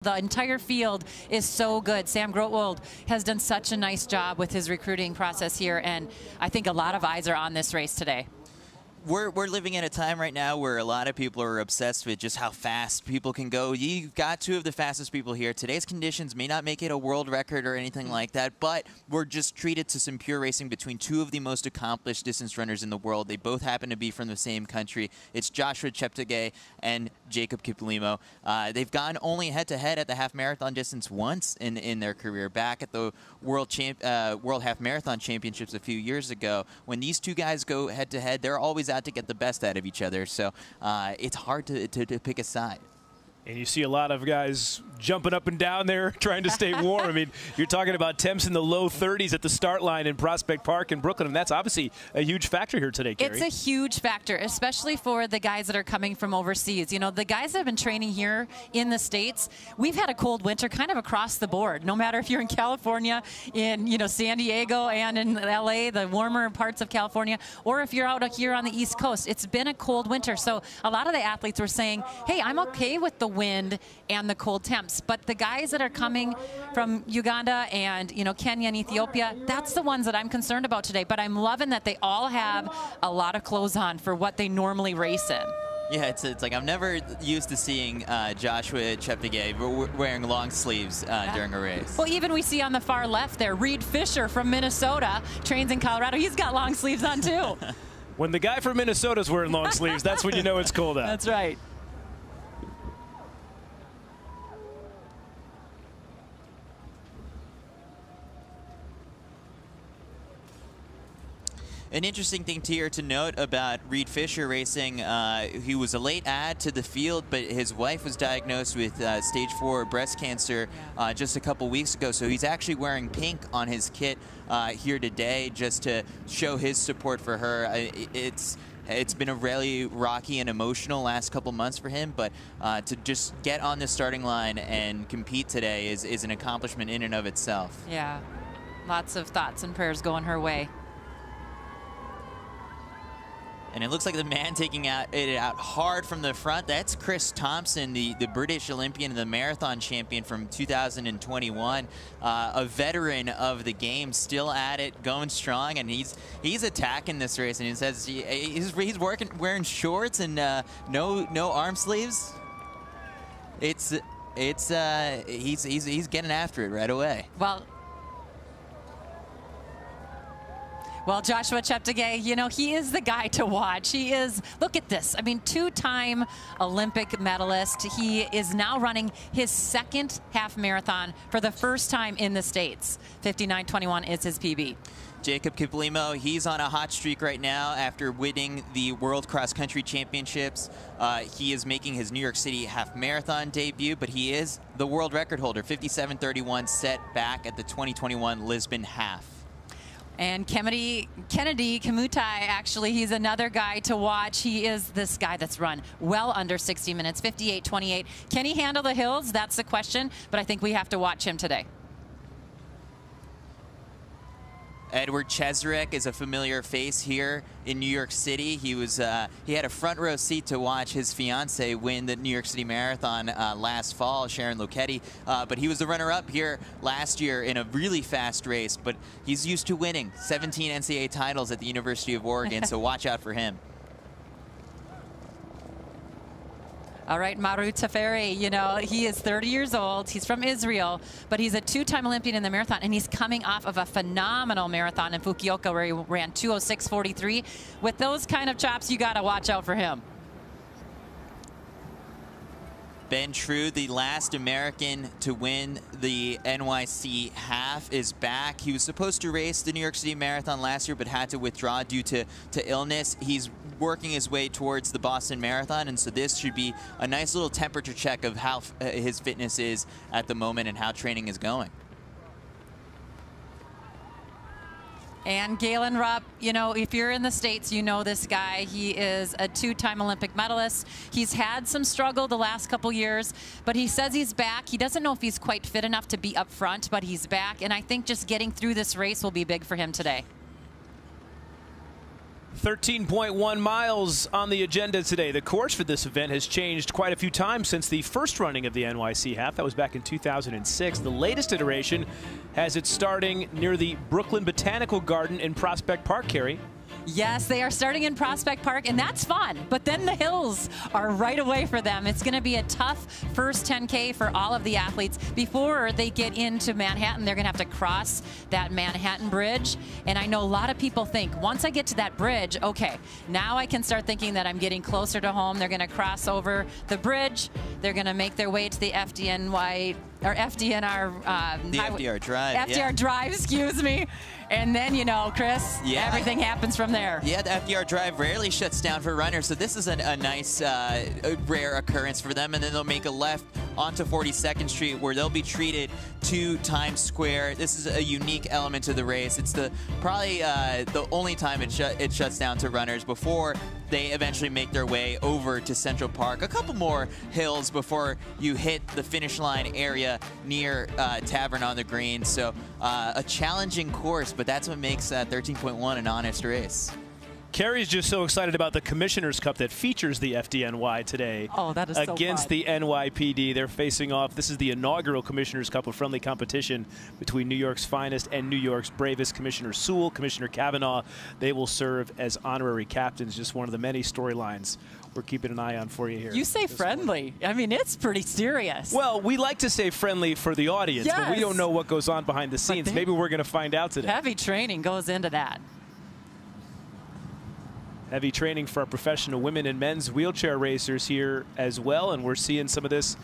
The entire field is so good. Sam Grotwold has done such a nice job with his recruiting process here, and I think a lot of eyes are on this race today. We're living in a time right now where a lot of people are obsessed with just how fast people can go. You've got two of the fastest people here. Today's conditions may not make it a world record or anything like that, but we're just treated to some pure racing between two of the most accomplished distance runners in the world. They both happen to be from the same country. It's Joshua Cheptegei and Jakob Kiplimo. They've gone only head-to-head at the half marathon distance once in their career, back at the World Half Marathon Championships a few years ago. When these two guys go head-to-head, they're always out to get the best out of each other, so it's hard to pick a side. And you see a lot of guys jumping up and down there trying to stay warm. I mean, you're talking about temps in the low 30s at the start line in Prospect Park in Brooklyn, and that's obviously a huge factor here today, Carrie. It's a huge factor, especially for the guys that are coming from overseas. You know, the guys that have been training here in the States, we've had a cold winter kind of across the board. No matter if you're in California, in, you know, San Diego and in LA, the warmer parts of California, or if you're out here on the East Coast, it's been a cold winter. So a lot of the athletes were saying, hey, I'm okay with the wind and the cold temps, but the guys that are coming from Uganda and, you know, Kenya and Ethiopia, that's the ones that I'm concerned about today. But I'm loving that they all have a lot of clothes on for what they normally race in. Yeah, it's like I'm never used to seeing Joshua Cheptegei wearing long sleeves during a race. Well, even we see on the far left there, Reed Fisher from Minnesota, trains in Colorado. He's got long sleeves on too. When the guy from Minnesota's wearing long sleeves, that's when you know it's cold out. That's right. An interesting thing here to note about Reed Fisher racing, he was a late add to the field, but his wife was diagnosed with stage 4 breast cancer just a couple weeks ago, so he's actually wearing pink on his kit here today just to show his support for her. It's been a really rocky and emotional last couple months for him, but to just get on the starting line and compete today is an accomplishment in and of itself. Yeah, lots of thoughts and prayers going her way. And it looks like the man taking it out hard from the front, that's Chris Thompson, the British Olympian and the marathon champion from 2021, a veteran of the game, still at it, going strong, and he's attacking this race. And he says he's wearing shorts and no arm sleeves. He's getting after it right away. Well, Joshua Cheptegei, you know, he is the guy to watch. He is, look at this. I mean, two-time Olympic medalist. He is now running his second half marathon for the first time in the States. 59:21 is his PB. Jakob Kiplimo, he's on a hot streak right now after winning the World Cross Country Championships. He is making his New York City half marathon debut, but he is the world record holder, 57:31, set back at the 2021 Lisbon half. And Kennedy Kamutai, actually, he's another guy to watch. He is this guy that's run well under 60 minutes, 58:28. Can he handle the hills? That's the question, but I think we have to watch him today. Edward Cheserek is a familiar face here in New York City. He had a front row seat to watch his fiance win the New York City Marathon last fall, Sharon Lokedi, but he was the runner-up here last year in a really fast race, but he's used to winning 17 NCAA titles at the University of Oregon, so watch out for him. All right, Maru Teferi, you know, he is 30 years old. He's from Israel, but he's a two-time Olympian in the marathon, and he's coming off of a phenomenal marathon in Fukuoka where he ran 2:06:43. With those kind of chops, you got to watch out for him. Ben True, the last American to win the NYC half, is back. He was supposed to race the New York City Marathon last year, but had to withdraw due to illness. He's working his way towards the Boston Marathon, and so this should be a nice little temperature check of how his fitness is at the moment and how training is going. And Galen Rupp, you know, if you're in the States, you know this guy. He is a two-time Olympic medalist. He's had some struggle the last couple years, but he says he's back. He doesn't know if he's quite fit enough to be up front, but he's back. And I think just getting through this race will be big for him today. 13.1 miles on the agenda today. The course for this event has changed quite a few times since the first running of the NYC half. That was back in 2006. The latest iteration has it starting near the Brooklyn Botanical Garden in Prospect Park, Carrie. Yes, they are starting in Prospect Park, and that's fun. But then the hills are right away for them. It's going to be a tough first 10K for all of the athletes. Before they get into Manhattan, they're going to have to cross that Manhattan Bridge. And I know a lot of people think, once I get to that bridge, okay, now I can start thinking that I'm getting closer to home. They're going to cross over the bridge. They're going to make their way to the FDNR FDR Drive. FDR Drive, excuse me. And then, you know, Chris, everything happens from there. Yeah, the FDR Drive rarely shuts down for runners, so this is a nice, rare occurrence for them. And then they'll make a left onto 42nd Street, where they'll be treated to Times Square. This is a unique element to the race. It's probably the only time it shuts down to runners before they eventually make their way over to Central Park. A couple more hills before you hit the finish line area near Tavern on the Green. So a challenging course, but that's what makes 13.1 an honest race. Carrie's just so excited about the Commissioner's Cup that features the FDNY today. Oh, that is so against fun. the NYPD. They're facing off. This is the inaugural Commissioner's Cup, a friendly competition between New York's finest and New York's bravest. Commissioner Sewell, Commissioner Kavanaugh, they will serve as honorary captains. Just one of the many storylines we're keeping an eye on for you here. You say friendly. I mean, it's pretty serious. Well, we like to say friendly for the audience, but we don't know what goes on behind the scenes. Maybe we're going to find out today. Heavy training goes into that. Heavy training for our professional women and men's wheelchair racers here as well, and we're seeing some of this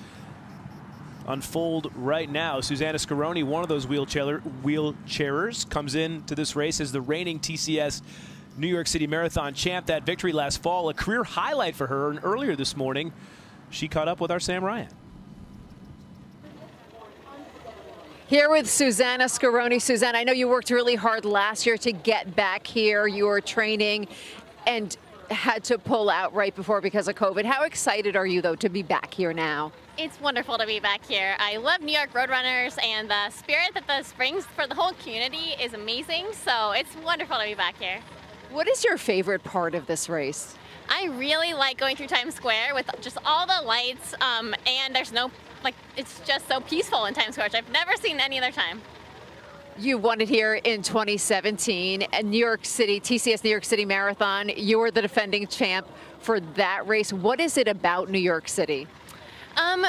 unfold right now. Susanna Scaroni, one of those wheelchairers, comes into this race as the reigning TCS New York City Marathon champ. That victory last fall, a career highlight for her, and earlier this morning she caught up with our Sam Ryan. Here with Susanna Scaroni. Susanna, I know you worked really hard last year to get back here. You were training and had to pull out right before because of COVID. How excited are you, though, to be back here now? It's wonderful to be back here. I love New York Roadrunners, and the spirit that this brings for the whole community is amazing, so it's wonderful to be back here. What is your favorite part of this race? I really like going through Times Square with just all the lights, and there's no, it's just so peaceful in Times Square, which I've never seen any other time. You won it here in 2017 at New York City, TCS New York City Marathon. You were the defending champ for that race. What is it about New York City?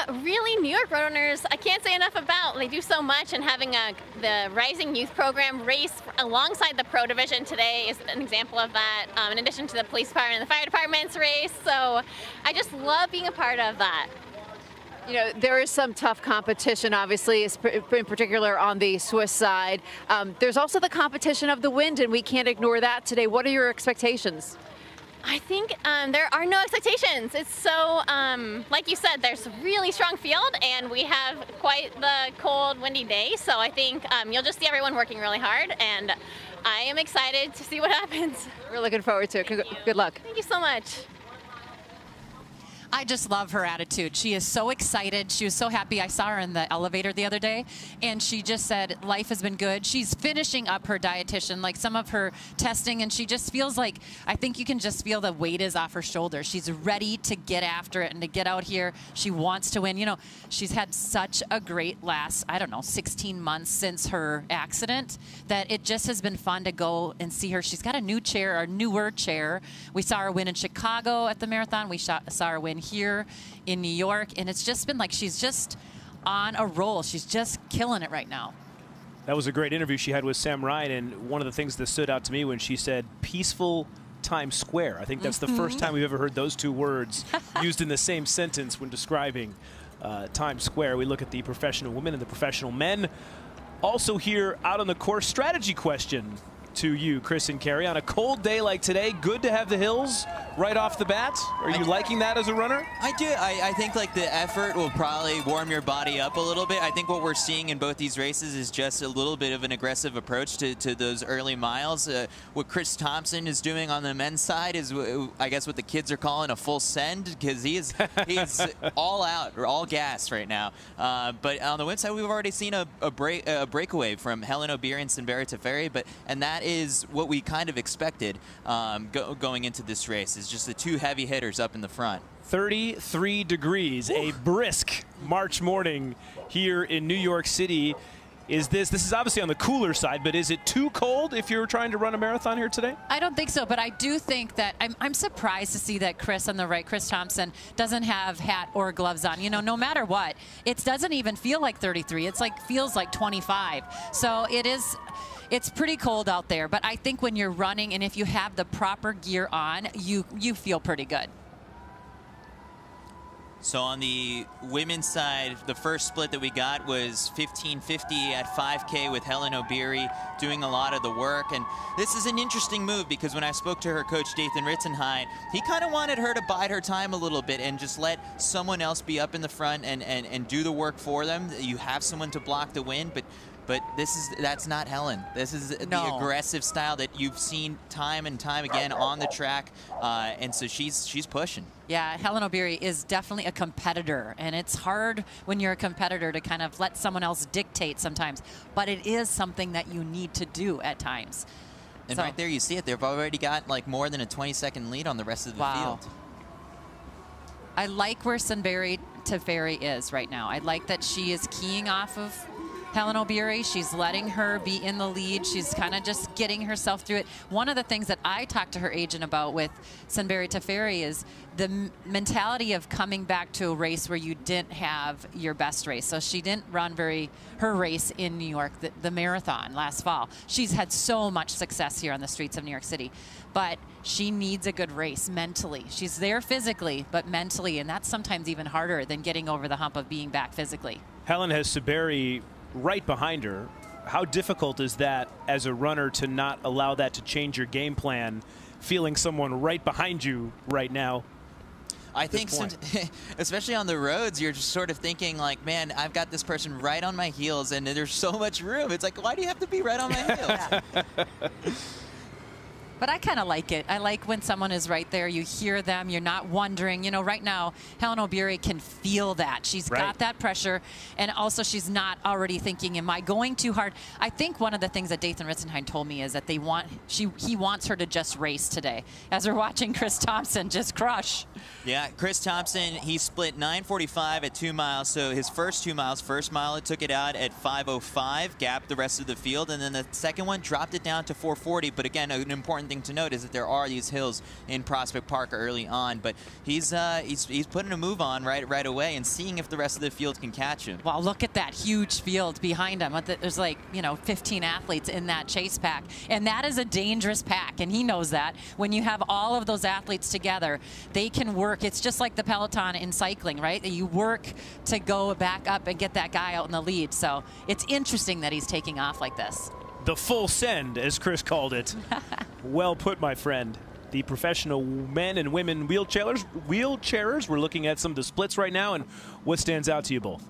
Really, New York Roadrunners, I can't say enough about. They do so much, and having the Rising Youth Program race alongside the Pro Division today is an example of that, in addition to the police department and the fire department's race. So I just love being a part of that. You know, there is some tough competition, obviously, in particular on the Swiss side. There's also the competition of the wind, and we can't ignore that today. What are your expectations? I think there are no expectations. It's so, like you said, there's a really strong field, and we have quite the cold, windy day. So I think you'll just see everyone working really hard, and I am excited to see what happens. We're looking forward to it. Good luck. Thank you so much. I just love her attitude. She is so excited. She was so happy. I saw her in the elevator the other day, and she just said life has been good. She's finishing up her dietitian, like some of her testing, and she just feels like, I think you can just feel the weight is off her shoulders. She's ready to get after it and to get out here. She wants to win. You know, she's had such a great last, I don't know, 16 months since her accident that it just has been fun to go and see her. She's got a new chair, a newer chair. We saw her win in Chicago at the marathon. We saw her win here in New York, and it's just been like she's just on a roll. She's just killing it right now. That was a great interview she had with Sam Ryan, and one of the things that stood out to me when she said peaceful Times Square. I think that's the first time we've ever heard those two words used in the same sentence when describing Times Square. We look at the professional women and the professional men. Also here out on the course, strategy question to you, Chris and Carrie. On a cold day like today, good to have the hills right off the bat? Are you liking that as a runner? I do. I think like the effort will probably warm your body up a little bit. I think what we're seeing in both these races is just a little bit of an aggressive approach to those early miles. What Chris Thompson is doing on the men's side is, I guess, what the kids are calling a full send, because he's all out, or all gas right now. But on the women's side, we've already seen a breakaway from Hellen Obiri and Sunbury Teferi, and that is what we kind of expected going into this race, is just the two heavy hitters up in the front. 33 degrees, a brisk March morning here in New York City. This is obviously on the cooler side, but is it too cold if you're trying to run a marathon here today? I don't think so, but I do think that I'm surprised to see that Chris on the right, Chris Thompson, doesn't have hat or gloves on. You know, no matter what, it doesn't even feel like 33. It's like feels like 25. So it's pretty cold out there, but I think when you're running and if you have the proper gear on, you feel pretty good. So on the women's side, the first split that we got was 15:50 at 5K with Hellen Obiri doing a lot of the work. And this is an interesting move, because when I spoke to her coach, Dathan Ritzenheim, he kind of wanted her to bide her time a little bit and just let someone else be up in the front and do the work for them. You have someone to block the wind, but that's not Hellen. This is the aggressive style that you've seen time and time again on the track, and so she's pushing. Yeah, Hellen Obiri is definitely a competitor, and it's hard when you're a competitor to kind of let someone else dictate sometimes, but it is something that you need to do at times. And right there you see it. They've already got like more than a 20-second lead on the rest of the field. I like where Sunbury Teferi is right now. I like that she is keying off of Hellen Obiri. She's letting her be in the lead. She's kind of just getting herself through it. One of the things that I talked to her agent about with Sunbury Teferi is the mentality of coming back to a race where you didn't have your best race. So she didn't run her race in New York, the marathon last fall. She's had so much success here on the streets of New York City, but she needs a good race mentally. She's there physically, but mentally, and that's sometimes even harder than getting over the hump of being back physically. Hellen has Sunbury right behind her. How difficult is that as a runner to not allow that to change your game plan, feeling someone right behind you right now? I think, especially on the roads, you're just sort of thinking like, man, I've got this person right on my heels, and there's so much room. It's like, why do you have to be right on my heels? But I kind of like it. I like when someone is right there. You hear them. You're not wondering. You know, right now, Hellen Obiri can feel that. She's got that pressure. And also, she's not already thinking, am I going too hard? I think one of the things that Dathan Ritzenheim told me is that he wants her to just race today, as we're watching Chris Thompson just crush. Yeah, Chris Thompson, he split 9:45 at 2 miles. So his first 2 miles, first mile, it took it out at 5:05, gapped the rest of the field. And then the second one dropped it down to 4:40. But again, an important thing to note is that there are these hills in Prospect Park early on, but he's putting a move on right away and seeing if the rest of the field can catch him. Wow, look at that huge field behind him. There's like, 15 athletes in that chase pack, and that is a dangerous pack, and he knows that. When you have all of those athletes together, they can work. It's just like the peloton in cycling, right? You work to go back up and get that guy out in the lead. So it's interesting that he's taking off like this. The full send, as Chris called it. Well put, my friend. The professional men and women wheelchairers. We're looking at some of the splits right now, and what stands out to you both?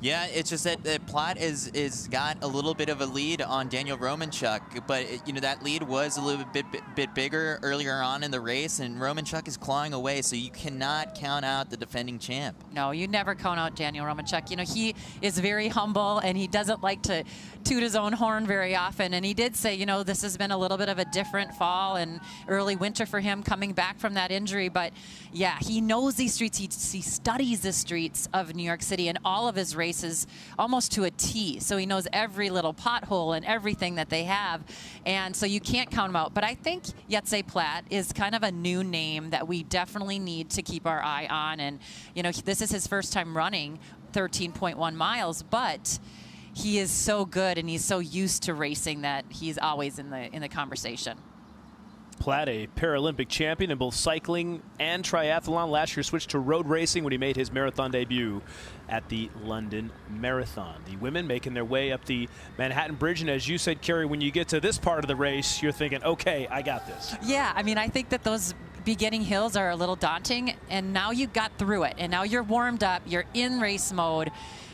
Yeah, it's just that Platt is got a little bit of a lead on Daniel Romanchuk, but that lead was a little bit bigger earlier on in the race, and Romanchuk is clawing away, so you cannot count out the defending champ. No, you never count out Daniel Romanchuk. He is very humble, and he doesn't like to toot his own horn very often, and he did say, this has been a little bit of a different fall and early winter for him coming back from that injury, but yeah, he knows these streets. He studies the streets of New York City and all of his races almost to a T. So he knows every little pothole and everything that they have. And so you can't count him out. But I think Jetse Platt is kind of a new name that we definitely need to keep our eye on. And, this is his first time running 13.1 miles, but he is so good and he's so used to racing that he's always in the conversation. Platt, a Paralympic champion in both cycling and triathlon. Last year switched to road racing when he made his marathon debut at the London Marathon. The women making their way up the Manhattan Bridge, and as you said, Carrie, when you get to this part of the race, you're thinking, okay, I got this. Yeah, I mean, I think that those beginning hills are a little daunting, and now you got through it, and now you're warmed up, you're in race mode.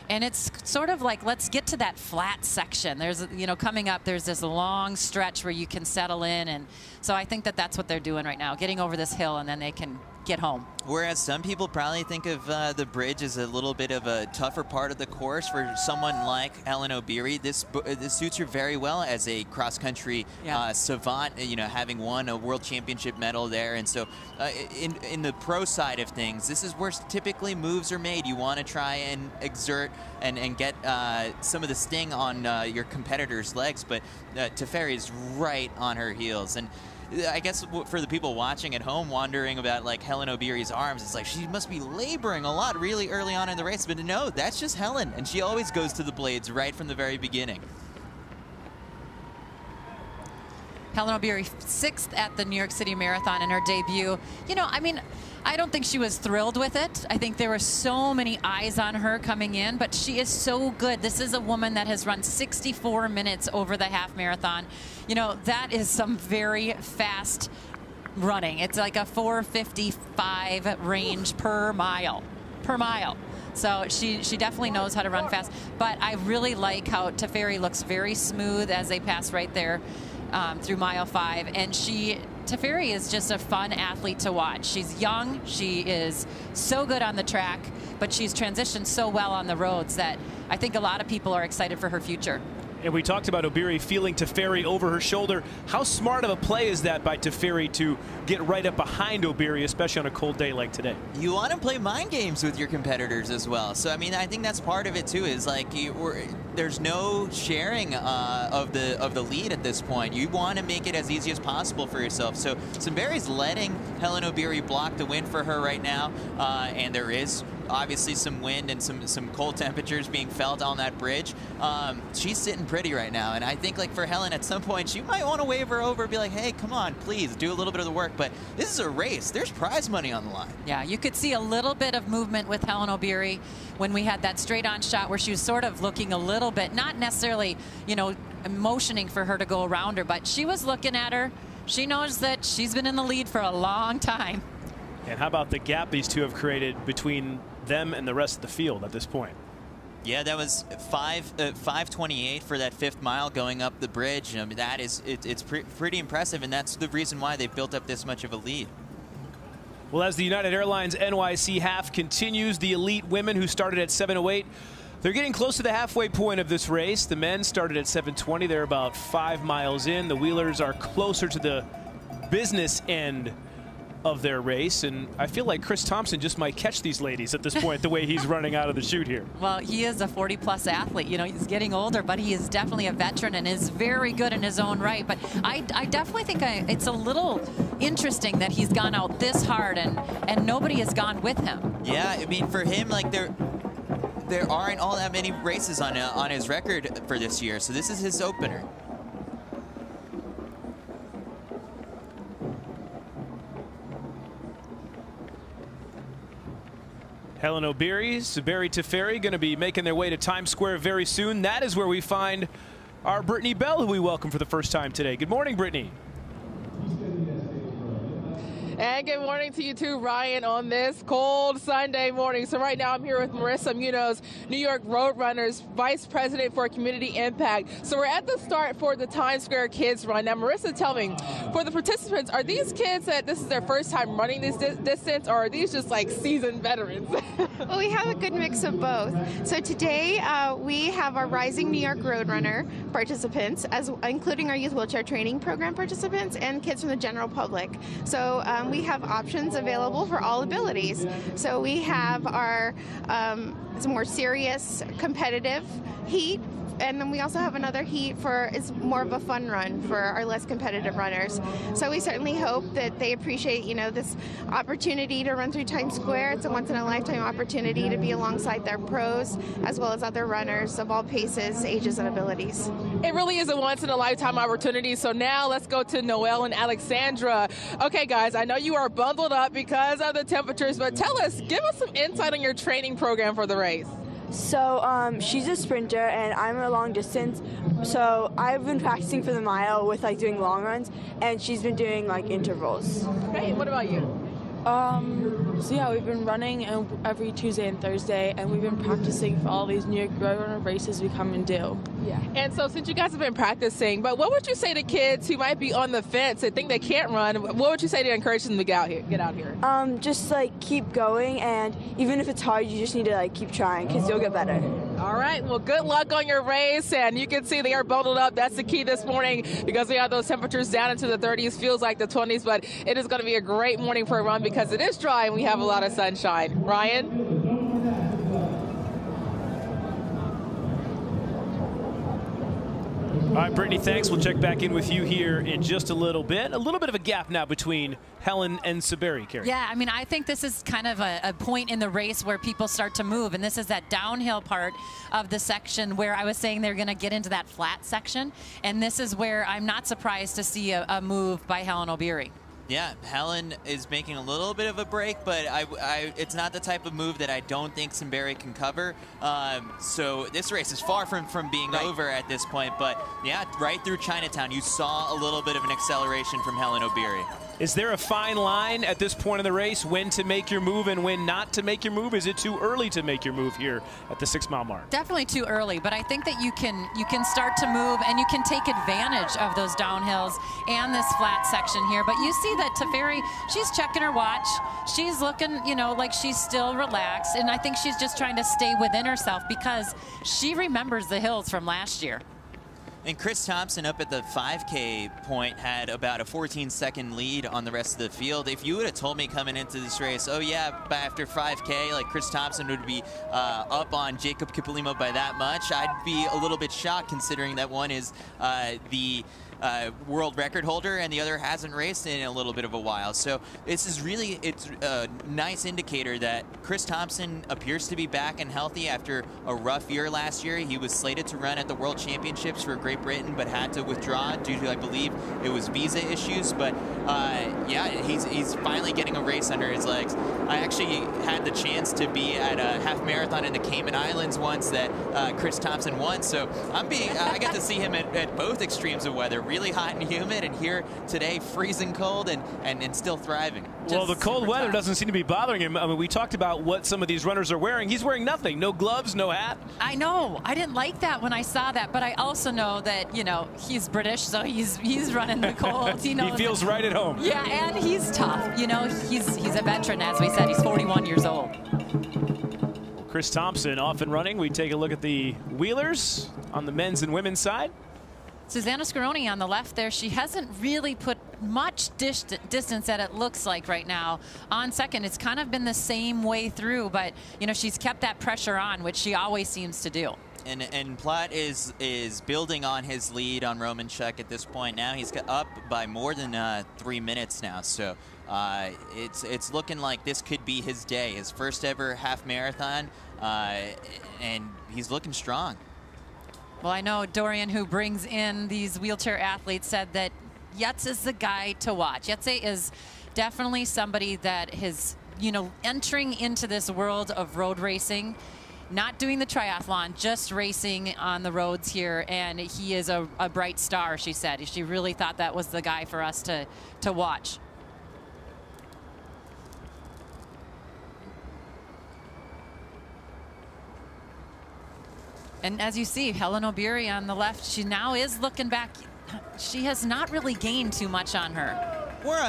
And it's sort of like, let's get to that flat section. There's, you know, coming up, there's this long stretch where you can settle in. And so I think that that's what they're doing right now, getting over this hill, and then they can get home. Whereas some people probably think of the bridge as a little bit of a tougher part of the course for someone like Hellen Obiri. This suits her very well as a cross-country savant, you know, having won a world championship medal there. And so in the pro side of things, this is where typically moves are made. You want to try and exert and get some of the sting on your competitor's legs, but Teferi is right on her heels. And I guess for the people watching at home wondering about like Hellen Obiri's arms, it's like she must be laboring a lot really early on in the race, but no, that's just Hellen, and she always goes to the blades right from the very beginning. Hellen Obiri, 6th at the New York City Marathon in her debut. You know, I mean, I don't think she was thrilled with it. I think there were so many eyes on her coming in, but she is so good. This is a woman that has run 64 minutes over the half marathon. You know, that is some very fast running. It's like a 4:55 range per mile. So she definitely knows how to run fast. But I really like how Teferi looks very smooth as they pass right there through mile 5. And Teferi is just a fun athlete to watch. She's young, she is so good on the track, but she's transitioned so well on the roads that I think a lot of people are excited for her future. And we talked about Obiri feeling Teferi over her shoulder. How smart of a play is that by Teferi to get right up behind Obiri, especially on a cold day like today? You want to play mind games with your competitors as well. So, I mean, I think that's part of it, too, is like there's no sharing of the lead at this point. You want to make it as easy as possible for yourself. So, Sunbury's letting Hellen Obiri block the win for her right now, and there is obviously some wind and some cold temperatures being felt on that bridge. She's sitting pretty right now, and I think like for Hellen at some point she might want to wave her over and be like, hey, come on, please do a little bit of the work. But this is a race. There's prize money on the line. Yeah, you could see a little bit of movement with Hellen Obiri when we had that straight on shot where she was sort of looking a little bit, not necessarily, you know, motioning for her to go around her, but she was looking at her. She knows that she's been in the lead for a long time. And how about the gap these two have created between them and the rest of the field at this point? Yeah, that was 5:28 for that 5th mile going up the bridge. I mean, that is it's pretty impressive, and that's the reason why they've built up this much of a lead. Well, as the United Airlines NYC half continues, the elite women who started at 7:08, they're getting close to the halfway point of this race. The men started at 7:20. They're about 5 miles in. The wheelers are closer to the business end of their race, and I feel like Chris Thompson just might catch these ladies at this point the way he's running out of the chute here. Well, he is a 40-plus athlete. You know, he's getting older, but he is definitely a veteran and is very good in his own right. But I definitely think it's a little interesting that he's gone out this hard and nobody has gone with him. Yeah, I mean, for him, like there aren't all that many races on his record for this year, so this is his opener. Hellen Obiri, Saberi Teferi going to be making their way to Times Square very soon. That is where we find our Brittany Bell, who we welcome for the first time today. Good morning, Brittany. And good morning to you too, Ryan, on this cold Sunday morning. So right now I'm here with Marissa Munoz, New York Roadrunners Vice President for Community Impact. So we're at the start for the Times Square Kids Run. Now, Marissa, tell me, for the participants, are these kids that this is their first time running this distance, or are these just like seasoned veterans? Well, we have a good mix of both. So today we have our Rising New York Roadrunner participants, including our Youth Wheelchair Training Program participants and kids from the general public. So we have options available for all abilities. So we have our more serious competitive heat, and then we also have another heat it's more of a fun run for our less competitive runners. So we certainly hope that they appreciate, you know, this opportunity to run through Times Square. It's a once-in-a-lifetime opportunity to be alongside their pros as well as other runners of all paces, ages, and abilities. It really is a once-in-a-lifetime opportunity. So now let's go to Noelle and Alexandra. Okay, guys, I know you are bundled up because of the temperatures, but give us some insight on your training program for the race. So she's a sprinter and I'm a long distance. So I've been practicing for the mile with like doing long runs, and she's been doing like intervals. Great. What about you? So yeah, we've been running every Tuesday and Thursday, and we've been practicing for all these New York Road Runner races we come and do. Yeah. And so since you guys have been practicing, but what would you say to kids who might be on the fence and think they can't run? What would you say to encourage them to get out here? Just like keep going, and even if it's hard, you just need to like keep trying because you'll get better. All right. Well, good luck on your race, and you can see they are bundled up. That's the key this morning because we have those temperatures down into the 30s, feels like the 20s, but it is going to be a great morning for a run because it is dry and we have a lot of sunshine. Ryan? All right, Brittany, thanks. We'll check back in with you here in just a little bit. A little bit of a gap now between Helen and Saberi, Carrie. Yeah, I mean, I think this is kind of a point in the race where people start to move, and this is that downhill part of the section where I was saying they're going to get into that flat section, and this is where I'm not surprised to see a move by Helen Obiri. Yeah, Helen is making a little bit of a break, but it's not the type of move that I don't think Saberi can cover. So this race is far from being over at this point. But yeah, right through Chinatown, you saw a little bit of an acceleration from Helen Obiri. Is there a fine line at this point in the race when to make your move and when not to make your move? Is it too early to make your move here at the 6-mile mark? Definitely too early, but I think that you can start to move and you can take advantage of those downhills and this flat section here. But you see that Teferi, she's checking her watch. She's looking, you know, like she's still relaxed, and I think she's just trying to stay within herself because she remembers the hills from last year. And Chris Thompson up at the 5K point had about a 14-second lead on the rest of the field. If you would have told me coming into this race, oh yeah, after 5K, like Chris Thompson would be up on Jakob Kiplimo by that much, I'd be a little bit shocked considering that one is the world record holder and the other hasn't raced in a little bit of a while. So this is really, it's a nice indicator that Chris Thompson appears to be back and healthy after a rough year last year. He was slated to run at the World Championships for Great Britain, but had to withdraw due to, I believe, it was visa issues. But yeah, he's finally getting a race under his legs. I actually had the chance to be at a half marathon in the Cayman Islands once that Chris Thompson won. So I got to see him at both extremes of weather. Really hot and humid, and here today freezing cold and still thriving. Well, the cold weather doesn't seem to be bothering him. I mean, we talked about what some of these runners are wearing. He's wearing nothing. No gloves, no hat. I know. I didn't like that when I saw that, but I also know that, you know, he's British, so he's running the cold. You know, he feels right at home. Yeah, and he's tough. You know, he's a veteran, as we said. He's 41 years old. Chris Thompson off and running. We take a look at the wheelers on the men's and women's side. Susanna Scaroni on the left there, she hasn't really put much distance that it looks like right now. On second, it's kind of been the same way through, but, you know, she's kept that pressure on, which she always seems to do. And Platt is building on his lead on Romanchuk at this point now. He's up by more than 3 minutes now, so it's looking like this could be his day, his first ever half marathon, and he's looking strong. Well, I know Dorian, who brings in these wheelchair athletes, said that Yetz is the guy to watch. Yetz is definitely somebody that is, you know, entering into this world of road racing, not doing the triathlon, just racing on the roads here, and he is a bright star, she said. She really thought that was the guy for us to watch. And as you see, Helen Obiri on the left, she now is looking back. She has not really gained too much on her. We're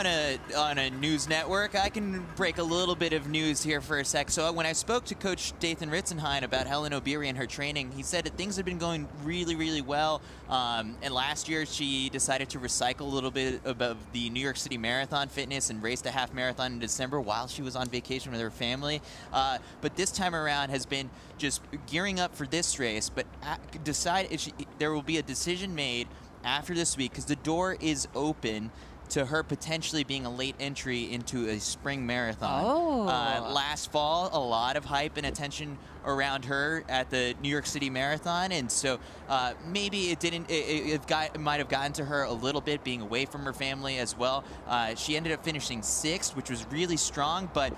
on a news network. I can break a little bit of news here for a sec. So when I spoke to Coach Dathan Ritzenhein about Helen Obiri and her training, he said that things have been going really, really well. And last year she decided to recycle a little bit of the New York City Marathon fitness and raced a half marathon in December while she was on vacation with her family. But this time around has been just gearing up for this race. But there will be a decision made after this week because the door is open to her potentially being a late entry into a spring marathon. Oh. Last fall, a lot of hype and attention around her at the New York City Marathon, and so maybe it might have gotten to her a little bit being away from her family as well. She ended up finishing 6th, which was really strong, but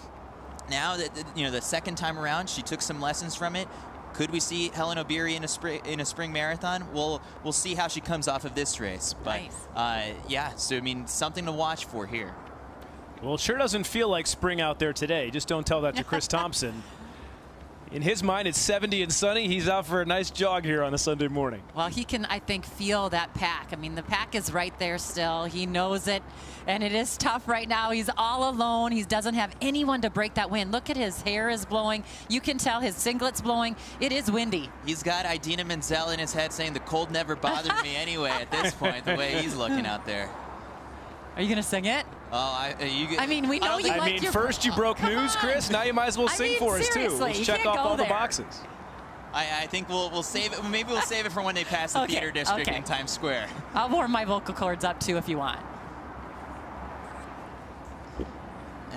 now that, you know, the second time around, she took some lessons from it. Could we see Helen Obiri in a spring marathon? We'll see how she comes off of this race. But nice. yeah, so I mean, something to watch for here. Well, it sure doesn't feel like spring out there today. Just don't tell that to Chris Thompson. In his mind, it's 70 and sunny. He's out for a nice jog here on a Sunday morning. Well, he can, I think, feel that pack. I mean, the pack is right there still. He knows it, and it is tough right now. He's all alone. He doesn't have anyone to break that wind. Look at his hair is blowing. You can tell his singlet's blowing. It is windy. He's got Idina Menzel in his head saying the cold never bothered me anyway at this point, the way he's looking out there. Are you going to sing it? Oh, I mean, we know you like I mean, first you broke news, Chris. Now you might as well sing for us, too. Let's check off all the boxes. I think we'll save it. Maybe we'll save it for when they pass the theater district in Times Square. I'll warm my vocal cords up, too, if you want.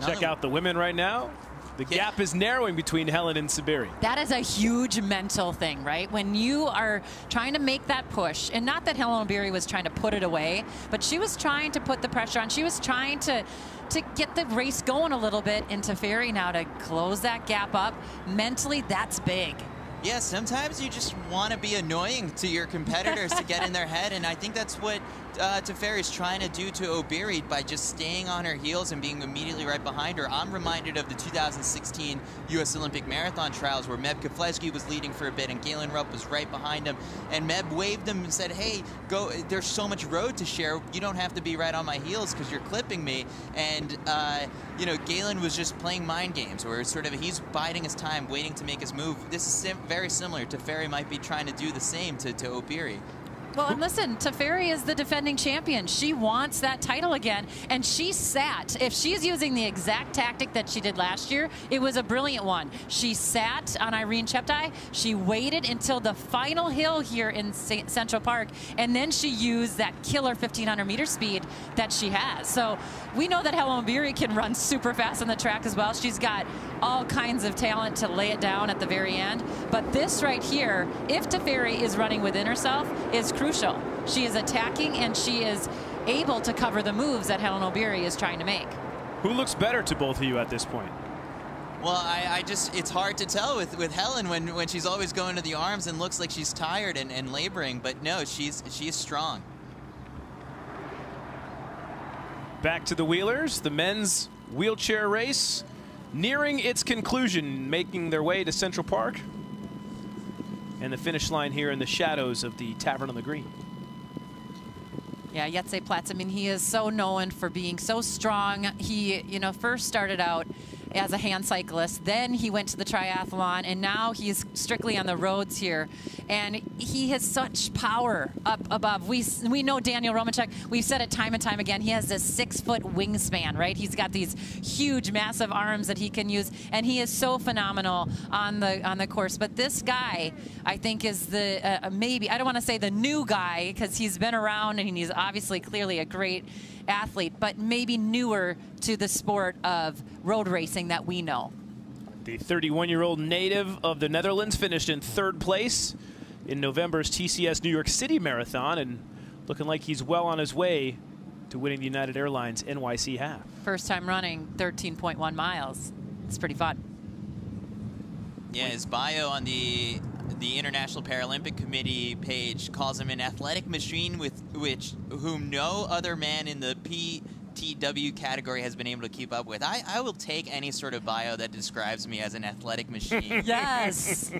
Check out the women right now. The gap is narrowing between Helen and Saberi. That is a huge mental thing, right? When you are trying to make that push, and not that Helen Obiri was trying to put it away, but she was trying to put the pressure on. She was trying to get the race going a little bit, and Teferi now to close that gap up. Mentally, that's big. Yeah, sometimes you just want to be annoying to your competitors to get in their head, and I think that's what Teferi is trying to do to Obiri by just staying on her heels and being immediately right behind her. I'm reminded of the 2016 U.S. Olympic Marathon trials where Meb Keflezighi was leading for a bit and Galen Rupp was right behind him, and Meb waved him and said, hey, go, there's so much road to share, you don't have to be right on my heels because you're clipping me. And you know, Galen was just playing mind games where it's sort of he's biding his time, waiting to make his move. This is very similar. Teferi might be trying to do the same to Obiri. Well, and listen, Teferi is the defending champion. She wants that title again, and she sat. If she's using the exact tactic that she did last year, it was a brilliant one. She sat on Irene Cheptai. She waited until the final hill here in Central Park, and then she used that killer 1,500-meter speed that she has. So we know that Helen Obiri can run super fast on the track as well. She's got all kinds of talent to lay it down at the very end. But this right here, if Teferi is running within herself, is crucial. She is attacking and she is able to cover the moves that Helen Obiri is trying to make. Who looks better to both of you at this point? Well, I just, it's hard to tell with Helen when she's always going to the arms and looks like she's tired and laboring, but no, she's strong. Back to the wheelers, the men's wheelchair race nearing its conclusion, making their way to Central Park and the finish line here in the shadows of the Tavern on the Green. Yeah, Jetse Platz, I mean, he is so known for being so strong. He, you know, first started out as a hand cyclist, then he went to the triathlon, and now he's strictly on the roads here. And he has such power up above. We know Daniel Romacek, we've said it time and time again, he has this 6-foot wingspan, right? He's got these huge, massive arms that he can use, and he is so phenomenal on the course. But this guy, I think, is the, maybe, I don't want to say the new guy, because he's been around and he's obviously clearly a great athlete, but maybe newer to the sport of road racing that we know. The 31-year-old native of the Netherlands finished in 3rd place in November's TCS New York City Marathon, and looking like he's well on his way to winning the United Airlines NYC half. First time running 13.1 miles. It's pretty fun. Yeah, his bio on the International Paralympic Committee page calls him an athletic machine with whom no other man in the PTW category has been able to keep up with. I will take any sort of bio that describes me as an athletic machine. Yes.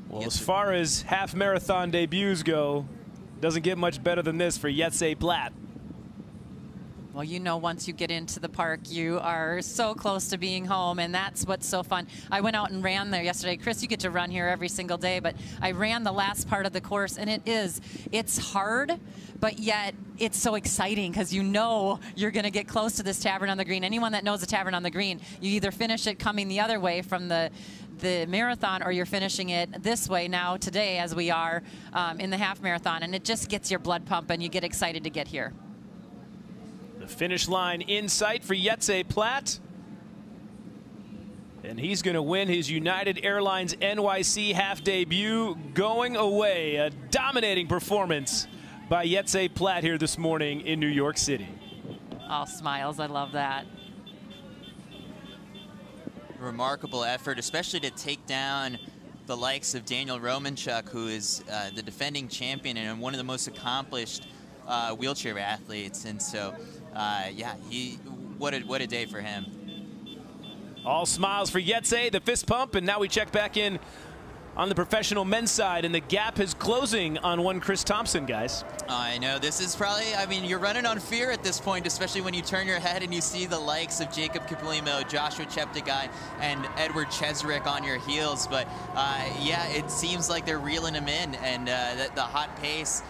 Well, as far as half marathon debuts go, doesn't get much better than this for Jetse Platz. Well, you know, once you get into the park, you are so close to being home, and that's what's so fun. I went out and ran there yesterday. Chris, you get to run here every single day, but I ran the last part of the course, and it's hard, but yet it's so exciting because you know you're going to get close to this Tavern on the Green. Anyone that knows the Tavern on the Green, you either finish it coming the other way from the marathon, or you're finishing it this way now today as we are in the half marathon, and it just gets your blood pumping. You get excited to get here. The finish line in sight for Jetse Platz. And he's going to win his United Airlines NYC half debut going away. A dominating performance by Jetse Platz here this morning in New York City. All smiles. I love that. remarkable effort, especially to take down the likes of Daniel Romanchuk, who is the defending champion and one of the most accomplished wheelchair athletes. And so, yeah, what a day for him. All smiles for Yetse, the fist pump, and now we check back in on the professional men's side, and the gap is closing on one Chris Thompson, guys. I know, this is probably, I mean, you're running on fear at this point, especially when you turn your head and you see the likes of Jakob Kiplimo, Joshua Cheptegei, and Edward Cheserek on your heels. But yeah, it seems like they're reeling him in, and the hot pace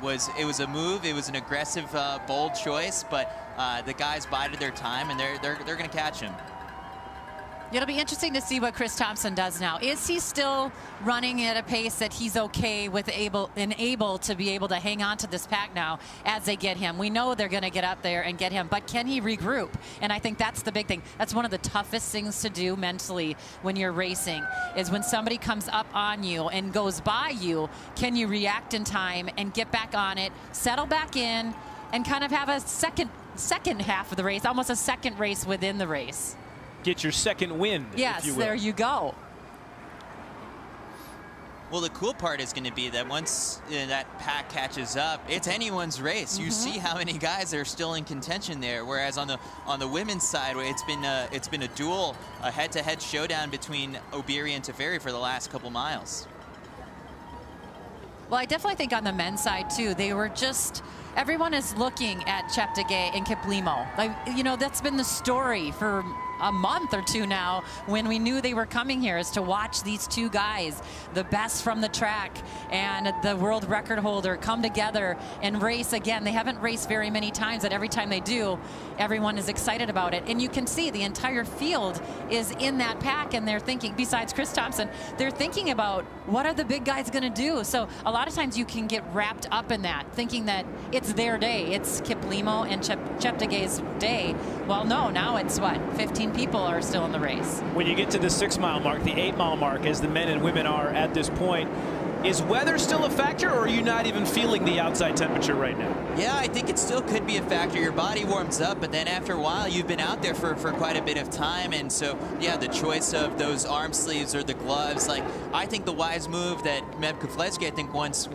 was a move. It was an aggressive, bold choice, but the guys bided their time, and they're going to catch him. It'll be interesting to see what Chris Thompson does now. Is he still running at a pace that he's okay with, able to be able to hang on to this pack now as they get him? We know they're going to get up there and get him, but can he regroup? And I think that's the big thing. That's one of the toughest things to do mentally when you're racing, is when somebody comes up on you and goes by you, can you react in time and get back on it, settle back in, and kind of have a second half of the race, almost a second race within the race. Get your second win, yes, if you will. There you go. Well, the cool part is going to be that once that pack catches up, it's anyone's race. You see how many guys are still in contention there. Whereas on the women's side, it's been a duel, a head-to-head showdown between Obiri and Teferi for the last couple miles. Well, I definitely think on the men's side too, they were just, everyone is looking at Cheptegei and Kiplimo. Like, you know, that's been the story for a month or two now when we knew they were coming here, is to watch these two guys, the best from the track and the world record holder, come together and race again. They haven't raced very many times, but every time they do, everyone is excited about it. And you can see the entire field is in that pack, and they're thinking, besides Chris Thompson, they're thinking about what are the big guys going to do. So a lot of times you can get wrapped up in that, thinking that it's their day. It's Kiplimo and Cheptegei's day. Well, no, now it's what, 15 people are still in the race. When you get to the 6 mile mark, the 8 mile mark, as the men and women are at this point, is weather still a factor, or are you not even feeling the outside temperature right now? Yeah, I think it still could be a factor. Your body warms up, but then after a while, you've been out there for quite a bit of time. And so, yeah, the choice of those arm sleeves or the gloves, like, I think the wise move that Meb Keflezighi, I think, once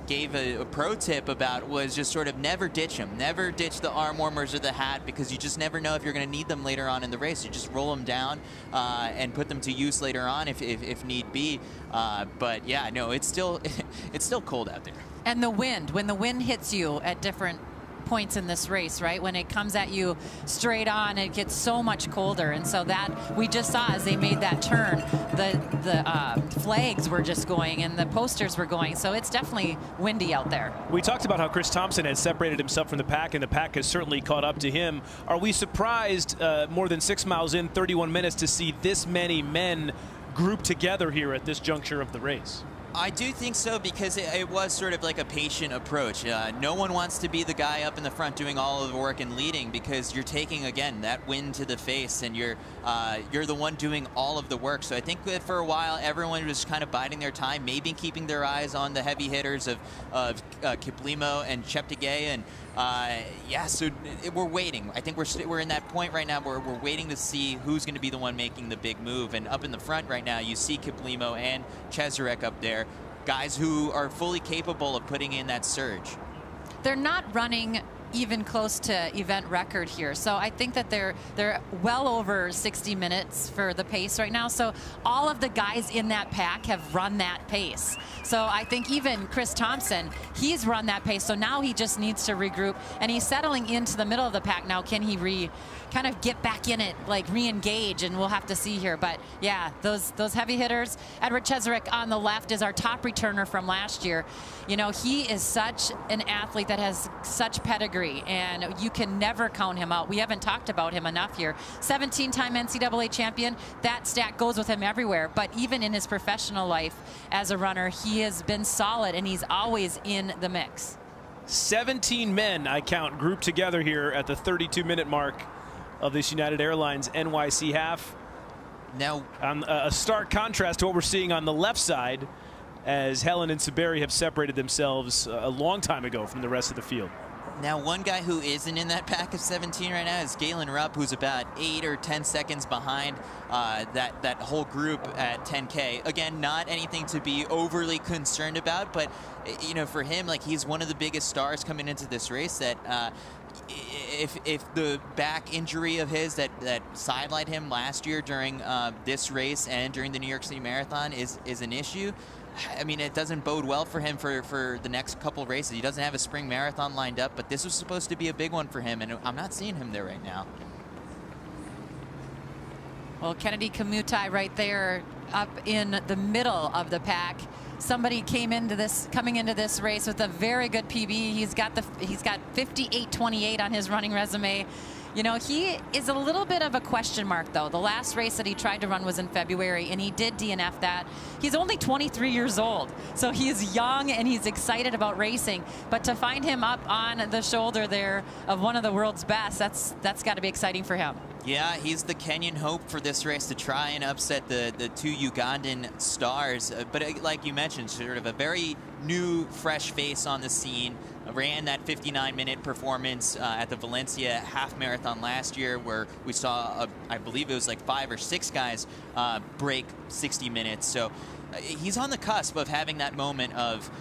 gave a pro tip about was just sort of never ditch them. Never ditch the arm warmers or the hat, because you just never know if you're going to need them later on in the race. You just roll them down and put them to use later on if need be. But yeah, no, it's still cold out there. And the wind, when the wind hits you at different points in this race, right? When it comes at you straight on, it gets so much colder. And so that we just saw as they made that turn, the flags were just going and the posters were going. So it's definitely windy out there. We talked about how Chris Thompson had separated himself from the pack, and the pack has certainly caught up to him. Are we surprised more than 6 miles in, 31 minutes, to see this many men grouped together here at this juncture of the race? I do think so, because it was sort of like a patient approach. No one wants to be the guy up in the front doing all of the work and leading, because you're taking, again, that wind to the face, and you're the one doing all of the work. So I think that for a while, everyone was kind of biding their time, maybe keeping their eyes on the heavy hitters of Kiplimo and Cheptegei. And yeah, so we're waiting. I think we're in that point right now where we're waiting to see who's going to be the one making the big move. And up in the front right now, you see Kiplimo and Cheserek up there, guys who are fully capable of putting in that surge. They're not running even close to event record here. So I think that they're well over 60 minutes for the pace right now. So all of the guys in that pack have run that pace. So I think even Chris Thompson, he's run that pace. So now he just needs to regroup, and he's settling into the middle of the pack now. Can he kind of get back in it, like re-engage, and we'll have to see here. But yeah, those heavy hitters. Edward Cheserek on the left is our top returner from last year. You know, he is such an athlete that has such pedigree, and you can never count him out. We haven't talked about him enough here. 17-time NCAA champion. That stat goes with him everywhere. But even in his professional life as a runner, he has been solid, and he's always in the mix. 17 men, I count, grouped together here at the 32-minute mark of this United Airlines NYC half. Now, a stark contrast to what we're seeing on the left side, as Helen and Saberi have separated themselves a long time ago from the rest of the field. Now, one guy who isn't in that pack of 17 right now is Galen Rupp, who's about 8 or 10 seconds behind that whole group at 10K. Again, not anything to be overly concerned about, but you know, for him, like, he's one of the biggest stars coming into this race. That if the back injury of his that sidelined him last year during this race and during the New York City Marathon is an issue, I mean, it doesn't bode well for him for the next couple of races. He doesn't have a spring marathon lined up, but this was supposed to be a big one for him, and I'm not seeing him there right now. Well, Kennedy Kamutai right there up in the middle of the pack. Somebody coming into this race with a very good PB. He's got 58.28 on his running resume. You know, he is a little bit of a question mark, though. The last race that he tried to run was in February, and he did DNF that. He's only 23 years old, so he's young and he's excited about racing. But to find him up on the shoulder there of one of the world's best, that's got to be exciting for him. Yeah, he's the Kenyan hope for this race to try and upset the two Ugandan stars. But like you mentioned, sort of a very new, fresh face on the scene. Ran that 59-minute performance at the Valencia half marathon last year, where we saw, I believe it was like 5 or 6 guys break 60 minutes. So he's on the cusp of having that moment of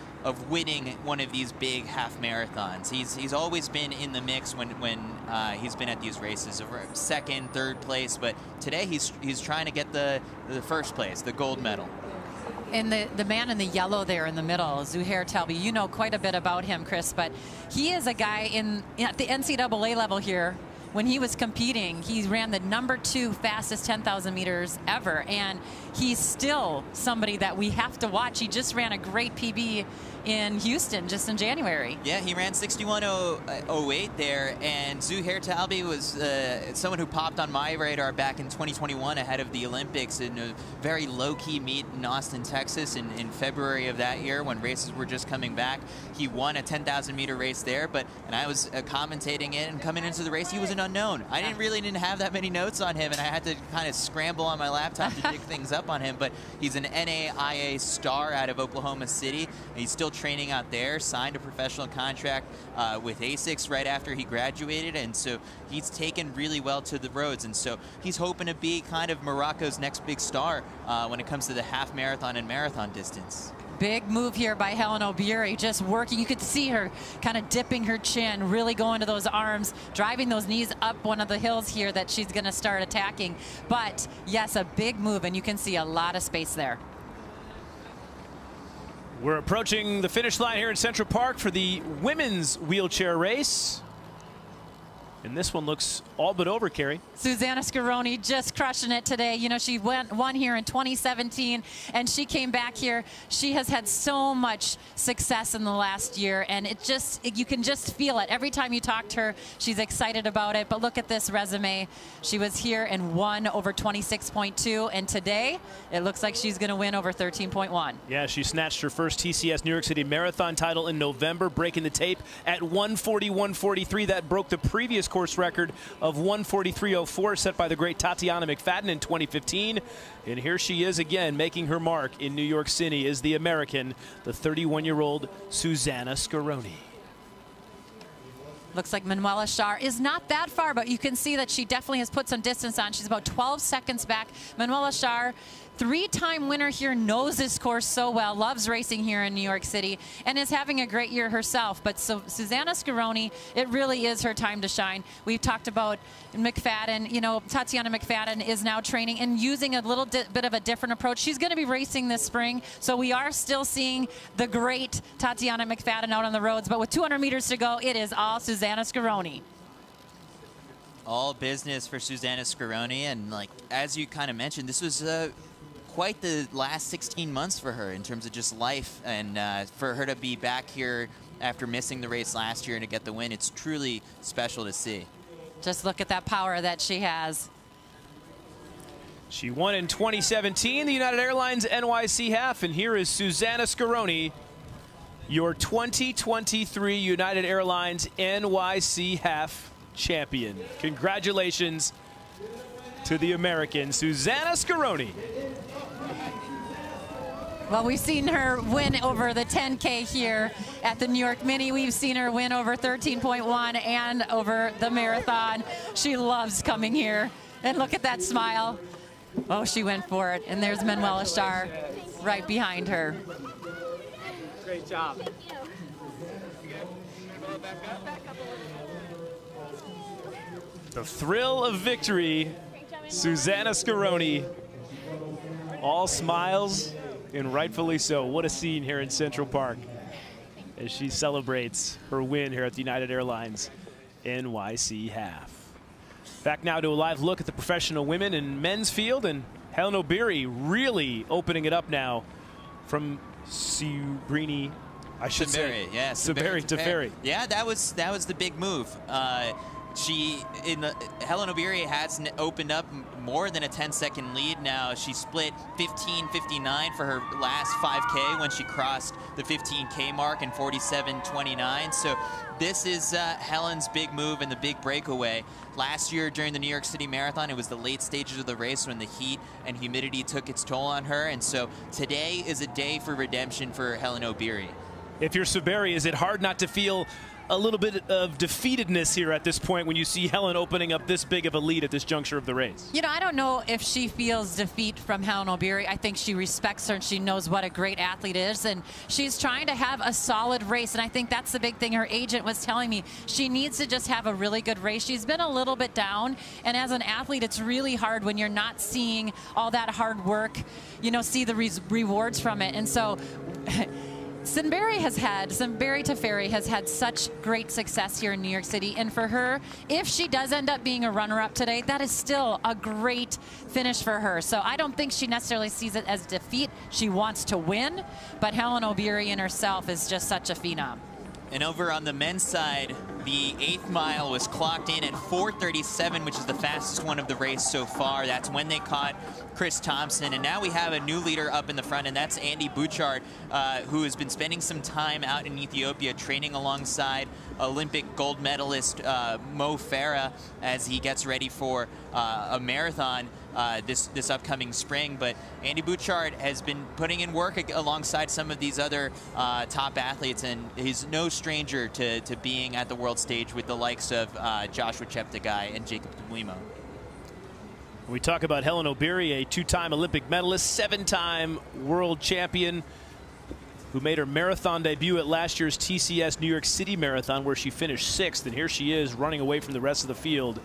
winning one of these big half marathons. He's always been in the mix when he's been at these races, second, third place. But today he's trying to get the first place, the gold medal. And the man in the yellow there in the middle, Zuhair Talbi, you know quite a bit about him, Chris, but he is a guy at the NCAA level here. When he was competing, he ran the #2 fastest 10,000 meters ever, and he's still somebody that we have to watch. He just ran a great PB in Houston just in January. Yeah, he ran 61:08 there, and Zuhair Talbi was someone who popped on my radar back in 2021 ahead of the Olympics in a very low-key meet in Austin, Texas in February of that year when races were just coming back. He won a 10,000-meter race there, and I was commentating it, and coming into the race, he was an unknown. I didn't have that many notes on him, and I had to kind of scramble on my laptop to dig things up on him, but he's an NAIA star out of Oklahoma City, and he's still training out there, signed a professional contract with ASICS right after he graduated, and so he's taken really well to the roads, and so he's hoping to be kind of Morocco's next big star when it comes to the half marathon and marathon distance. Big move here by Helen Obiri, just working. You could see her kind of dipping her chin, really going to those arms, driving those knees up one of the hills here that she's going to start attacking. But yes, a big move, and you can see a lot of space there. We're approaching the finish line here in Central Park for the women's wheelchair race. And this one looks all but over, Carrie. Susanna Scaroni just crushing it today. You know, she won here in 2017, and she came back here. She has had so much success in the last year, and you can just feel it. Every time you talk to her, she's excited about it. But look at this resume. She was here and won over 26.2, and today it looks like she's going to win over 13.1. Yeah, she snatched her first TCS New York City Marathon title in November, breaking the tape at 1:40.143. That broke the previous course record of 1:43.04 set by the great Tatiana McFadden in 2015. And here she is again, making her mark in New York City, is the American, the 31-year-old Susanna Scaroni. Looks like Manuela Schar is not that far, but you can see that she definitely has put some distance on. She's about 12 seconds back. Manuela Schar, 3-time winner here, knows this course so well, loves racing here in New York City, and is having a great year herself. But so Susanna Scaroni, it really is her time to shine. We've talked about McFadden. You know, Tatiana McFadden is now training and using a little bit of a different approach. She's going to be racing this spring, so we are still seeing the great Tatiana McFadden out on the roads. But with 200 meters to go, it is all Susanna Scaroni. All business for Susanna Scaroni, and like as you kind of mentioned, this was quite the last 16 months for her in terms of just life, and for her to be back here after missing the race last year and to get the win, it's truly special to see. Just look at that power that she has. She won in 2017 the United Airlines NYC half, and here is Susanna Scaroni, your 2023 United Airlines NYC half champion. Congratulations to the American Susanna Scaroni. Well, we've seen her win over the 10K here at the New York Mini. We've seen her win over 13.1 and over the marathon. She loves coming here. And look at that smile. Oh, she went for it. And there's Manuela Schar right behind her. Great job. The thrill of victory, Susanna Scaroni. All smiles, and rightfully so. What a scene here in Central Park as she celebrates her win here at the United Airlines NYC Half. Back now to a live look at the professional women and men's field, and Helen O'Beary really opening it up now from Subrini, I should say. Yeah, Suberi Teferi. Yeah, that was the big move. Helen O'Beary has opened up more than a 10-second lead now. She split 15:59 for her last 5K when she crossed the 15K mark in 47:29. So this is Helen's big move and the big breakaway. Last year during the New York City Marathon, it was the late stages of the race when the heat and humidity took its toll on her. And so today is a day for redemption for Helen O'Beary. If you're Suberi, is it hard not to feel a little bit of defeatedness here at this point when you see Helen opening up this big of a lead at this juncture of the race? You know, I don't know if she feels defeat from Helen O'Beary. I think she respects her and she knows what a great athlete is, and she's trying to have a solid race, and I think that's the big thing. Her agent was telling me she needs to just have a really good race. She's been a little bit down, and as an athlete, it's really hard when you're not seeing all that hard work, you know, see the rewards from it. And so Suberi Teferi has had such great success here in New York City, and for her, if she does end up being a runner-up today, that is still a great finish for her. So I don't think she necessarily sees it as defeat. She wants to win, but Helen O'Beary in herself is just such a phenom. And over on the men's side, the 8th mile was clocked in at 4:37, which is the fastest one of the race so far. That's when they caught Chris Thompson. And now we have a new leader up in the front, and that's Andy Bouchard, who has been spending some time out in Ethiopia training alongside Olympic gold medalist Mo Farah as he gets ready for a marathon this upcoming spring. But Andy Bouchard has been putting in work alongside some of these other top athletes, and he's no stranger to being at the world stage with the likes of Joshua Cheptegei and Jakob Kiplimo. We talk about Helen O'Beary, a 2-time Olympic medalist, 7-time world champion, who made her marathon debut at last year's TCS New York City Marathon, where she finished 6th, and here she is running away from the rest of the field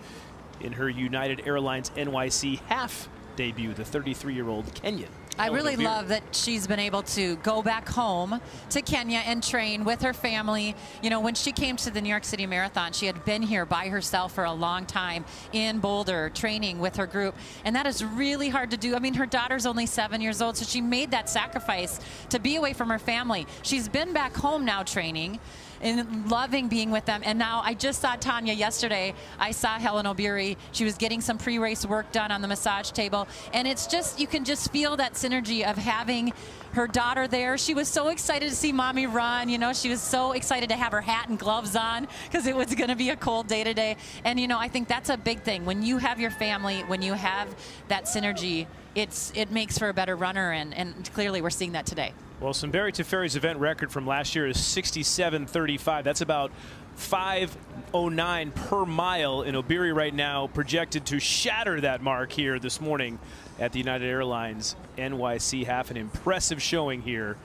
in her United Airlines NYC half debut, the 33-year-old Kenyan. I really love that she's been able to go back home to Kenya and train with her family. You know, when she came to the New York City Marathon, she had been here by herself for a long time in Boulder training with her group, and that is really hard to do. I mean, her daughter's only 7 years old, so she made that sacrifice to be away from her family. She's been back home now training and loving being with them. And now I just saw Tanya yesterday. I saw Helen O'Beary. She was getting some pre-race work done on the massage table. And it's just, you can just feel that synergy of having her daughter there. She was so excited to see mommy run. You know, she was so excited to have her hat and gloves on because it was going to be a cold day today. And, you know, I think that's a big thing. When you have your family, when you have that synergy, it makes for a better runner. And clearly we're seeing that today. Well, Suberi Teferi's event record from last year is 67:35. That's about 5:09 per mile. And O'Beary right now projected to shatter that mark here this morning at the United Airlines NYC half. An impressive showing here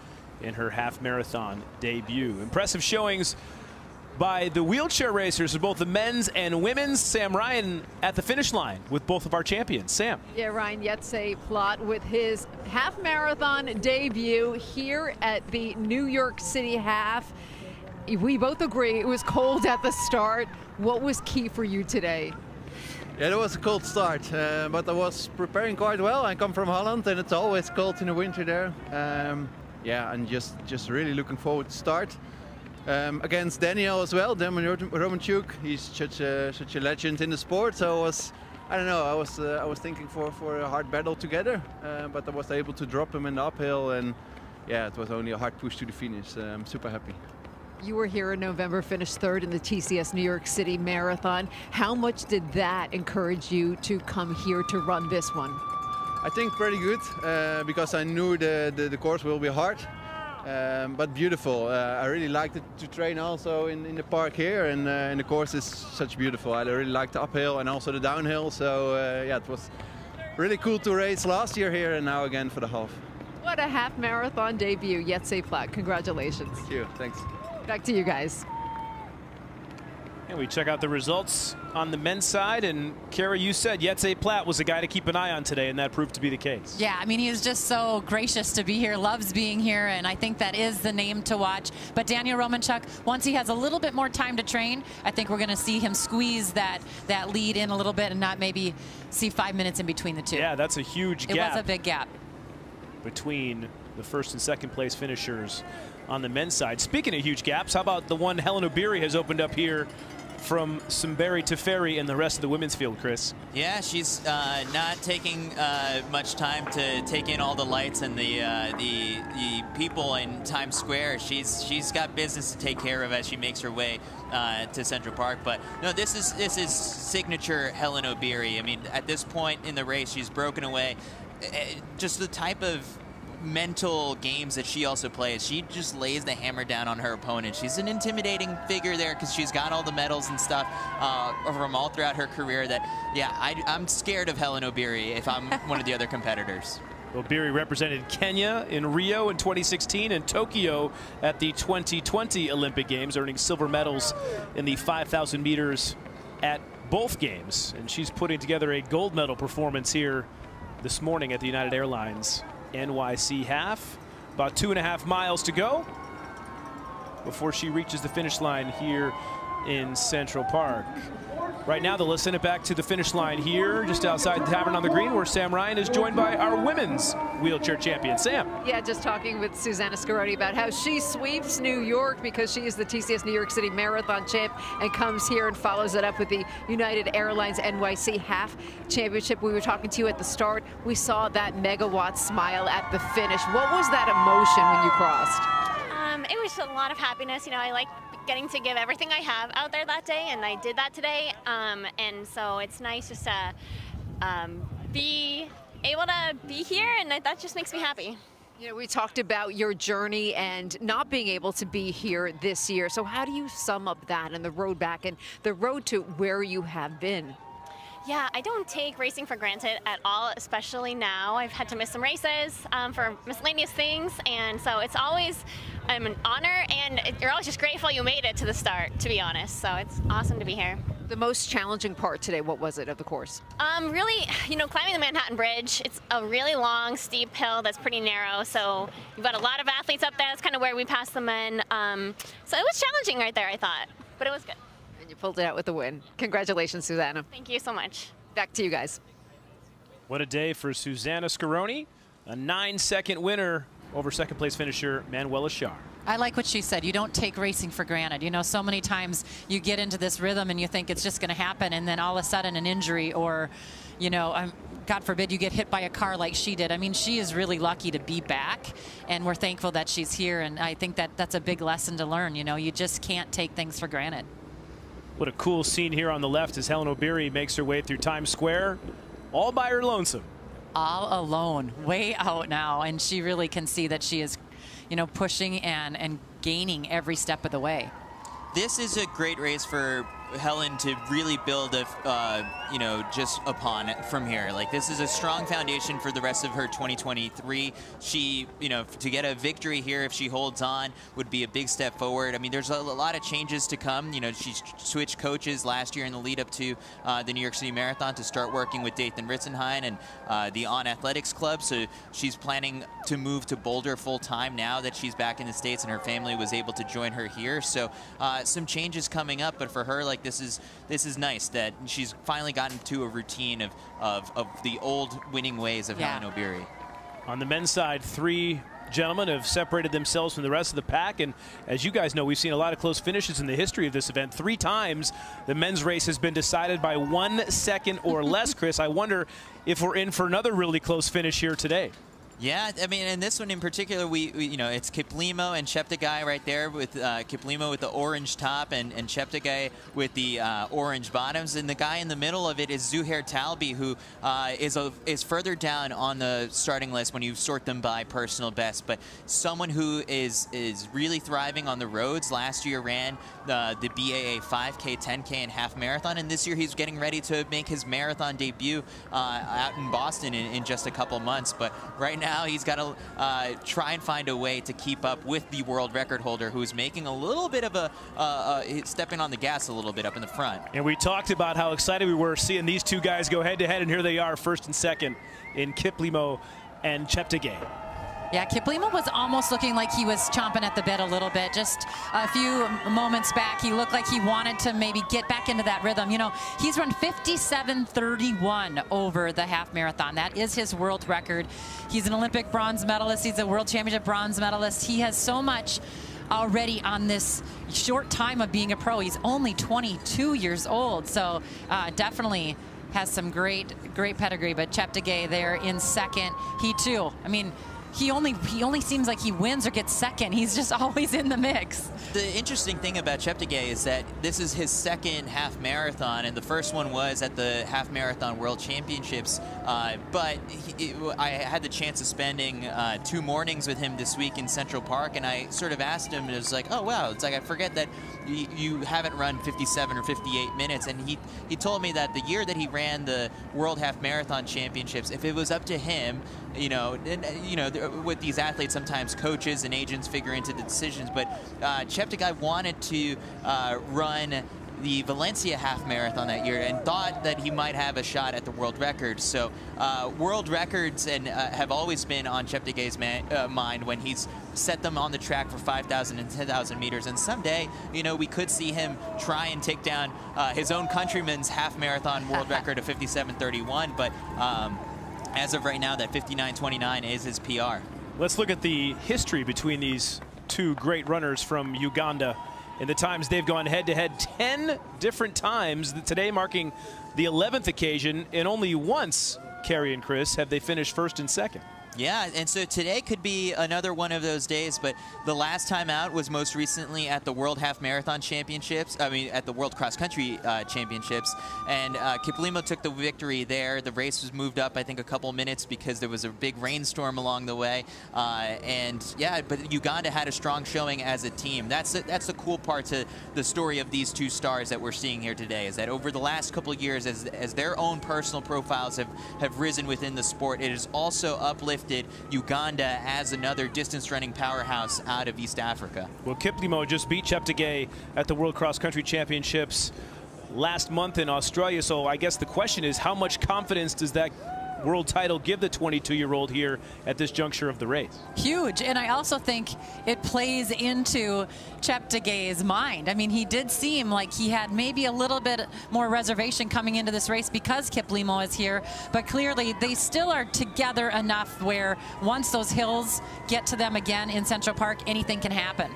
in her half marathon debut. Impressive showings by the wheelchair racers of both the men's and women's. Sam Ryan at the finish line with both of our champions. Sam. Yeah, Ryan Yetse-Plott with his half marathon debut here at the New York City half. We both agree it was cold at the start. What was key for you today? Yeah, it was a cold start, but I was preparing quite well. I come from Holland, and it's always cold in the winter there. Yeah, and just really looking forward to start. Against Daniel as well, Daniel Romanchuk. He's such a legend in the sport. So I don't know, I was thinking for a hard battle together, but I was able to drop him in the uphill, and yeah, it was only a hard push to the finish. I'm super happy. You were here in November, finished 3rd in the TCS New York City Marathon. How much did that encourage you to come here to run this one? I think pretty good because I knew the course will be hard, but beautiful. I really liked it to train also in the park here, and the course is such beautiful. I really liked the uphill and also the downhill. So yeah, it was really cool to race last year here and now again for the half. What a half marathon debut, Jetse Platt. Congratulations. Thank you. Thanks. Back to you guys. And we check out the results on the men's side. And Kara, you said Jetse Platt was a guy to keep an eye on today, and that proved to be the case. Yeah, I mean, he's just so gracious to be here, loves being here, and I think that is the name to watch. But Daniel Romanchuk, once he has a little bit more time to train, I think we're going to see him squeeze that lead in a little bit and not maybe see 5 minutes in between the two. Yeah, that's a huge gap. It was a big gap between the first and second place finishers on the men's side. Speaking of huge gaps, how about the one Hellen Obiri has opened up here from Sunbury to Ferry and the rest of the women's field, Chris? Yeah, she's not taking much time to take in all the lights and the people in Times Square. She's got business to take care of as she makes her way to Central Park. But no, this is signature Hellen Obiri. I mean, at this point in the race, she's broken away. Just the type of mental games that she also plays. She just lays the hammer down on her opponent. She's an intimidating figure there because she's got all the medals and stuff from all throughout her career that, yeah, I'm scared of Hellen Obiri if I'm one of the other competitors. Obiri represented Kenya in Rio in 2016 and Tokyo at the 2020 Olympic Games, earning silver medals in the 5,000 meters at both games. And she's putting together a gold medal performance here this morning at the United Airlines NYC half. About 2.5 miles to go before she reaches the finish line here in Central Park. Right now, they'll send it back to the finish line here, just outside the Tavern on the Green, where Sam Ryan is joined by our women's wheelchair champion, Sam. Yeah, just talking with Susanna Scaroni about how she sweeps New York because she is the TCS New York City Marathon champ and comes here and follows it up with the United Airlines NYC Half Championship. We were talking to you at the start. We saw that megawatt smile at the finish. What was that emotion when you crossed? It was a lot of happiness. You know, I like getting to give everything I have out there that day, and I did that today. And so it's nice just to be able to be here, and that just makes me happy. You know, we talked about your journey and not being able to be here this year. So how do you sum up that and the road back and the road to where you have been? Yeah, I don't take racing for granted at all, especially now. I've had to miss some races for miscellaneous things, and so it's always an honor, and you're always just grateful you made it to the start, to be honest. So it's awesome to be here. The most challenging part today, what was it of the course? Really, you know, climbing the Manhattan Bridge. It's a really long, steep hill that's pretty narrow, so you've got a lot of athletes up there. That's kind of where we pass the men. So it was challenging right there, I thought, but it was good. You pulled it out with the win. Congratulations, Susanna. Thank you so much. Back to you guys. What a day for Susanna Scaroni, a 9-second winner over second place finisher Manuela Schär. I like what she said. You don't take racing for granted. You know, so many times you get into this rhythm and you think it's just going to happen, and then all of a sudden an injury or, you know, God forbid you get hit by a car like she did. I mean, she is really lucky to be back, and we're thankful that she's here, and I think that that's a big lesson to learn. You know, you just can't take things for granted. What a cool scene here on the left as Hellen Obiri makes her way through Times Square all by her lonesome. All alone, way out now, and she really can see that she is, you know, pushing and gaining every step of the way. This is a great race for Hellen to really build you know, just upon it from here. Like, this is a strong foundation for the rest of her 2023. She, you know, to get a victory here if she holds on would be a big step forward. I mean, there's a lot of changes to come. You know, she switched coaches last year in the lead up to the New York City Marathon to start working with Dathan Ritzenhein and the On Athletics Club. So she's planning to move to Boulder full time now that she's back in the States and her family was able to join her here. So some changes coming up, but for her, like, this is nice that she's finally gotten to a routine of the old winning ways of Hellen Obiri. On the men's side, 3 gentlemen have separated themselves from the rest of the pack, and as you guys know, we've seen a lot of close finishes in the history of this event. 3 times the men's race has been decided by 1 second or less. Chris, I wonder if we're in for another really close finish here today. Yeah, I mean, in this one in particular, we you know, it's Kiplimo and Cheptegei right there with Kiplimo with the orange top and Cheptegei with the orange bottoms. And the guy in the middle of it is Zuhair Talbi, who is further down on the starting list when you sort them by personal best. But someone who is really thriving on the roads. Last year ran the BAA 5K, 10K, and half marathon. And this year he's getting ready to make his marathon debut out in Boston in just a couple months. But right now, he's got to try and find a way to keep up with the world record holder, who's making a little bit of stepping on the gas a little bit up in the front. And we talked about how excited we were seeing these two guys go head-to-head, and here they are, first and second in Kiplimo and Cheptegei. Yeah, Kiplimo was almost looking like he was chomping at the bit a little bit. Just a few moments back, he looked like he wanted to maybe get back into that rhythm. You know, he's run 57:31 over the half marathon. That is his world record. He's an Olympic bronze medalist. He's a world championship bronze medalist. He has so much already on this short time of being a pro. He's only 22 years old, so definitely has some great pedigree. But Cheptegei there in second. He too, I mean, he only seems like he wins or gets second. He's just always in the mix. The interesting thing about Cheptegei is that this is his second half marathon, and the first one was at the half marathon world championships. But I had the chance of spending 2 mornings with him this week in Central Park, and I sort of asked him, it was like, oh wow, it's like I forget that you haven't run 57 or 58 minutes. And he told me that the year that he ran the World Half Marathon Championships, if it was up to him, with these athletes, sometimes coaches and agents figure into the decisions, but Cheptegei wanted to run the Valencia half marathon that year and thought that he might have a shot at the world record. So world records have always been on Cheptegei's mind when he's set them on the track for 5,000 and 10,000 meters. And someday, we could see him try and take down his own countryman's half marathon world record of 57:31. But as of right now, that 59:29 is his PR. Let's look at the history between these two great runners from Uganda. In the times they've gone head-to-head 10 different times, today marking the 11th occasion, and only once, Carrie and Chris, have they finished first and second. Yeah, and so today could be another one of those days, but the last time out was most recently at the World Half Marathon Championships, at the World Cross Country Championships, and Kiplimo took the victory there. The race was moved up, I think, a couple minutes because there was a big rainstorm along the way, and yeah, but Uganda had a strong showing as a team. That's the cool part to the story of these two stars that we're seeing here today, is that over the last couple of years, as their own personal profiles have risen within the sport, it has also uplifted Uganda as another distance running powerhouse out of East Africa. Well, Kiplimo just beat Cheptegei at the World Cross Country Championships last month in Australia, so I guess the question is, how much confidence does that world title give the 22-year-old here at this juncture of the race? Huge, and I also think it plays into Cheptegei's mind. I mean, he did seem like he had maybe a little bit more reservation coming into this race because Kiplimo is here, but clearly they still are together enough where once those hills get to them again in Central Park, anything can happen.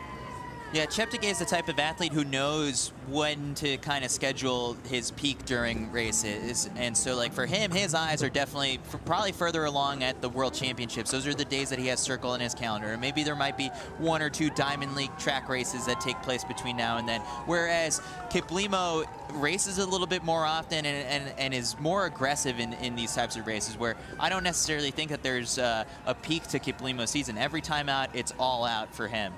Yeah, Cheptegei is the type of athlete who knows when to kind of schedule his peak during races. And so, like, for him, his eyes are definitely probably further along at the World Championships. Those are the days that he has circled in his calendar. And maybe there might be 1 or 2 Diamond League track races that take place between now and then. Whereas Kiplimo races a little bit more often and is more aggressive in these types of races, where I don't necessarily think that there's a peak to Kiplimo's season. Every time out, it's all out for him.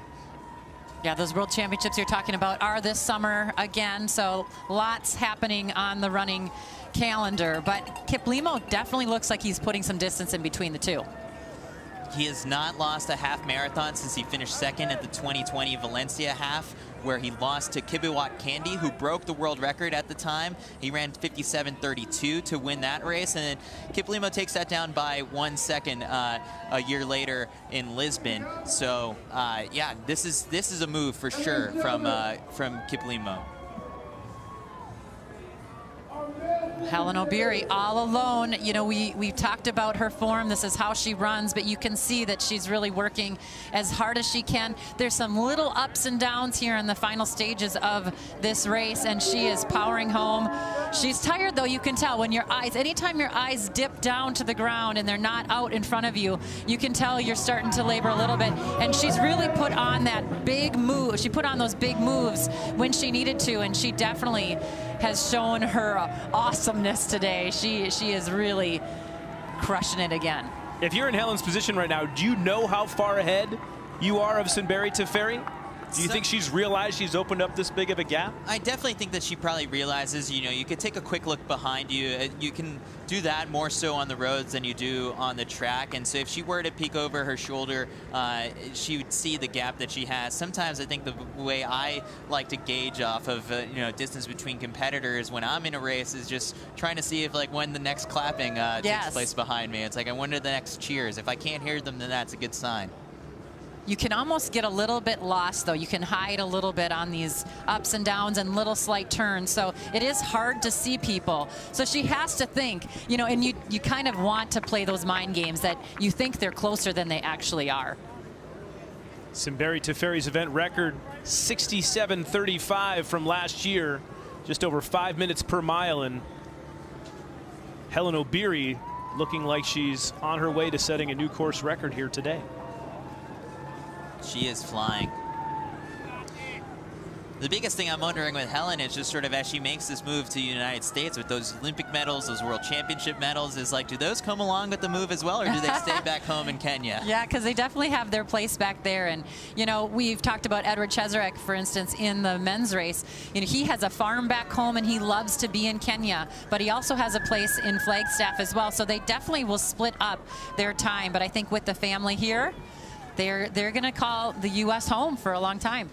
Yeah, those World Championships you're talking about are this summer again, so lots happening on the running calendar. But Kiplimo definitely looks like he's putting some distance in between the two. He has not lost a half marathon since he finished second at the 2020 Valencia half, where he lost to Kibiwott Candy, who broke the world record at the time. He ran 57:32 to win that race, and Kiplimo takes that down by 1 second a year later in Lisbon. So yeah, this is a move for sure from Kiplimo. Hellen Obiri all alone. You know, we've talked about her form. This is how she runs, but you can see that she's really working as hard as she can. There's some little ups and downs here in the final stages of this race, and she is powering home. She's tired, though. You can tell when your eyes, anytime your eyes dip down to the ground and they're not out in front of you, you can tell you're starting to labor a little bit. And she's really put on that big move. She put on those big moves when she needed to, and she definitely has shown her awesomeness today. She is really crushing it again. If you're in Helen's position right now, do you know how far ahead you are of Sunbury Teferi? Do you think she's realized she's opened up this big of a gap? I definitely think that she probably realizes, you know, you could take a quick look behind you. You can do that more so on the roads than you do on the track. And so if she were to peek over her shoulder, she would see the gap that she has. Sometimes I think the way I like to gauge off of, you know, distance between competitors when I'm in a race is just trying to see if, like, when the next clapping takes place behind me. It's like, I wonder the next cheers. If I can't hear them, then that's a good sign. You can almost get a little bit lost, though. You can hide a little bit on these ups and downs and little slight turns. So it is hard to see people. So she has to think, you know, and you kind of want to play those mind games that you think they're closer than they actually are. Sunbury Teferi's event record, 67.35 from last year, just over 5 minutes per mile. And Hellen Obiri looking like she's on her way to setting a new course record here today. She is flying. The biggest thing I'm wondering with Hellen is just sort of as she makes this move to the United States with those Olympic medals, those World Championship medals, is like, do those come along with the move as well, or do they stay back home in Kenya? Yeah, because they definitely have their place back there. And, you know, we've talked about Edward Cheserek, for instance, in the men's race. You know, he has a farm back home and he loves to be in Kenya, but he also has a place in Flagstaff as well. So they definitely will split up their time. But I think with the family here, they're going to call the U.S. home for a long time.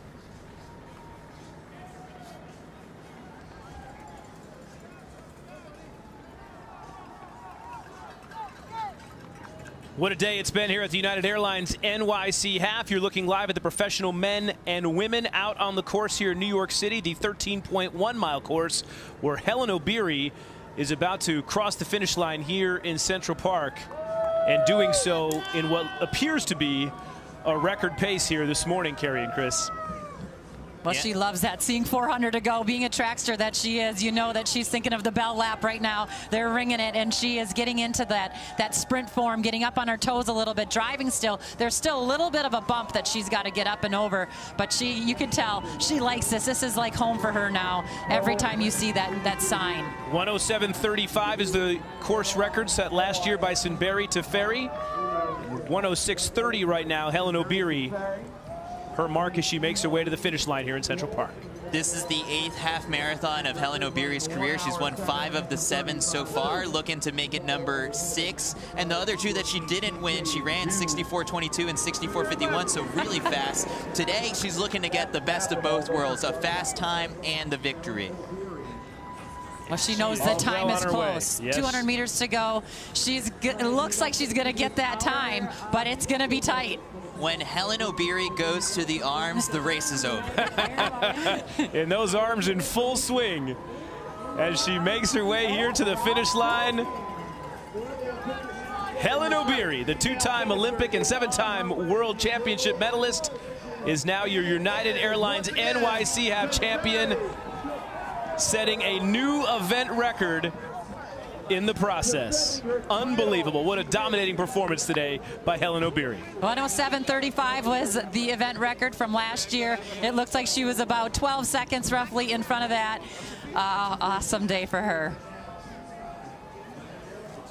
What a day it's been here at the United Airlines NYC Half. You're looking live at the professional men and women out on the course here in New York City, the 13.1 mile course, where Hellen Obiri is about to cross the finish line here in Central Park, and doing so in what appears to be a record pace here this morning, Carrie and Chris. Well, she loves that. Seeing 400 to go, being a trackster that she is, you know that she's thinking of the bell lap right now. They're ringing it, and she is getting into that sprint form, getting up on her toes a little bit, driving still. There's still a little bit of a bump that she's got to get up and over, but you can tell she likes this. This is like home for her now. Every time you see that sign. 107.35 is the course record set last year by Sunbury Teferi. 106.30 right now, Hellen Obiri. Her mark as she makes her way to the finish line here in Central Park. This is the 8th half marathon of Hellen Obiri's career. She's won 5 of the 7 so far, looking to make it number 6. And the other 2 that she didn't win, she ran 64.22 and 64.51, so really fast. Today, she's looking to get the best of both worlds, a fast time and the victory. Well, she knows the time is close. Yes. 200 meters to go. It looks like she's going to get that time, but it's going to be tight. When Hellen Obiri goes to the arms, the race is over. And those arms in full swing as she makes her way here to the finish line. Hellen Obiri, the 2-time Olympic and 7-time World Championship medalist, is now your United Airlines NYC Half champion, setting a new event record in the process. Unbelievable. What a dominating performance today by Hellen Obiri. 107.35 was the event record from last year. It looks like she was about 12 seconds roughly in front of that. Awesome day for her.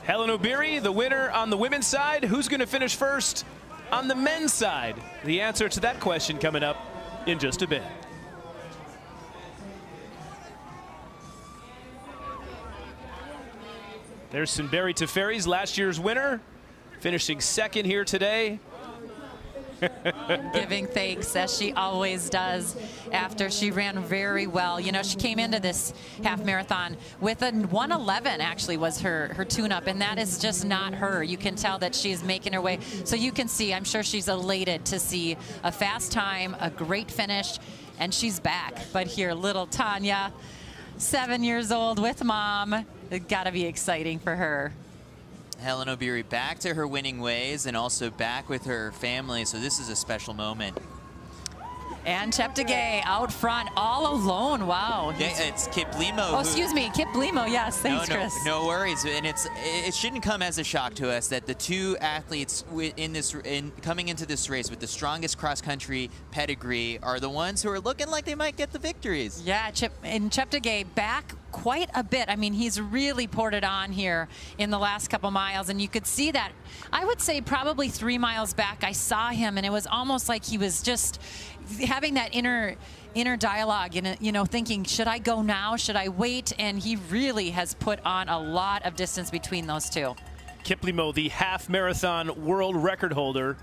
Hellen Obiri, the winner on the women's side. Who's going to finish first on the men's side? The answer to that question coming up in just a bit. There's Sunbury Teferi's last year's winner, finishing 2nd here today. Giving thanks, as she always does, after she ran very well. You know, she came into this half marathon with a 1:11, actually, was her tune-up, and that is just not her. You can tell that she's making her way. So you can see, I'm sure she's elated to see a fast time, a great finish, and she's back. But here, little Tanya, 7 years old with mom, It's got to be exciting for her. Hellen Obiri back to her winning ways and also back with her family, so this is a special moment. And Cheptegei out front all alone. Wow. Yeah, it's Kiplimo. Oh, excuse me, Kiplimo. Yes, thanks, Chris. No worries, and it shouldn't come as a shock to us that the two athletes coming into this race with the strongest cross-country pedigree are the ones who are looking like they might get the victories. Yeah, Cheptegei back quite a bit. I mean, he's really poured it on here in the last couple miles, and you could see that. I would say probably 3 miles back, I saw him, and it was almost like he was just having that inner dialogue, and you know, thinking, should I go now? Should I wait? And he really has put on a lot of distance between those two. Kiplimo, the half marathon world record holder,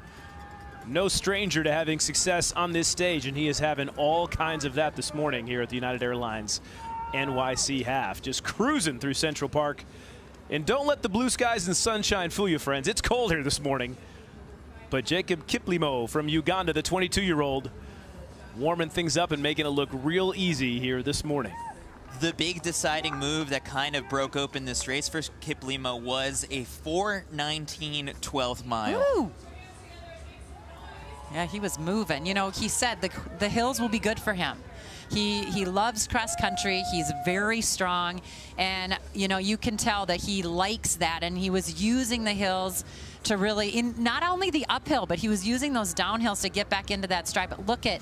no stranger to having success on this stage, and he is having all kinds of that this morning here at the United Airlines NYC half, just cruising through Central Park. And don't let the blue skies and sunshine fool you, friends. It's cold here this morning. But Jakob Kiplimo from Uganda, the 22-year-old, warming things up and making it look real easy here this morning. The big deciding move that kind of broke open this race for Kiplimo was a 4:19 12th mile. Woo! Yeah, he was moving. You know, he said the hills will be good for him. He loves cross country. He's very strong, and you know, you can tell that he likes that, and he was using the hills to really, not only the uphill, but he was using those downhills to get back into that stride. But look at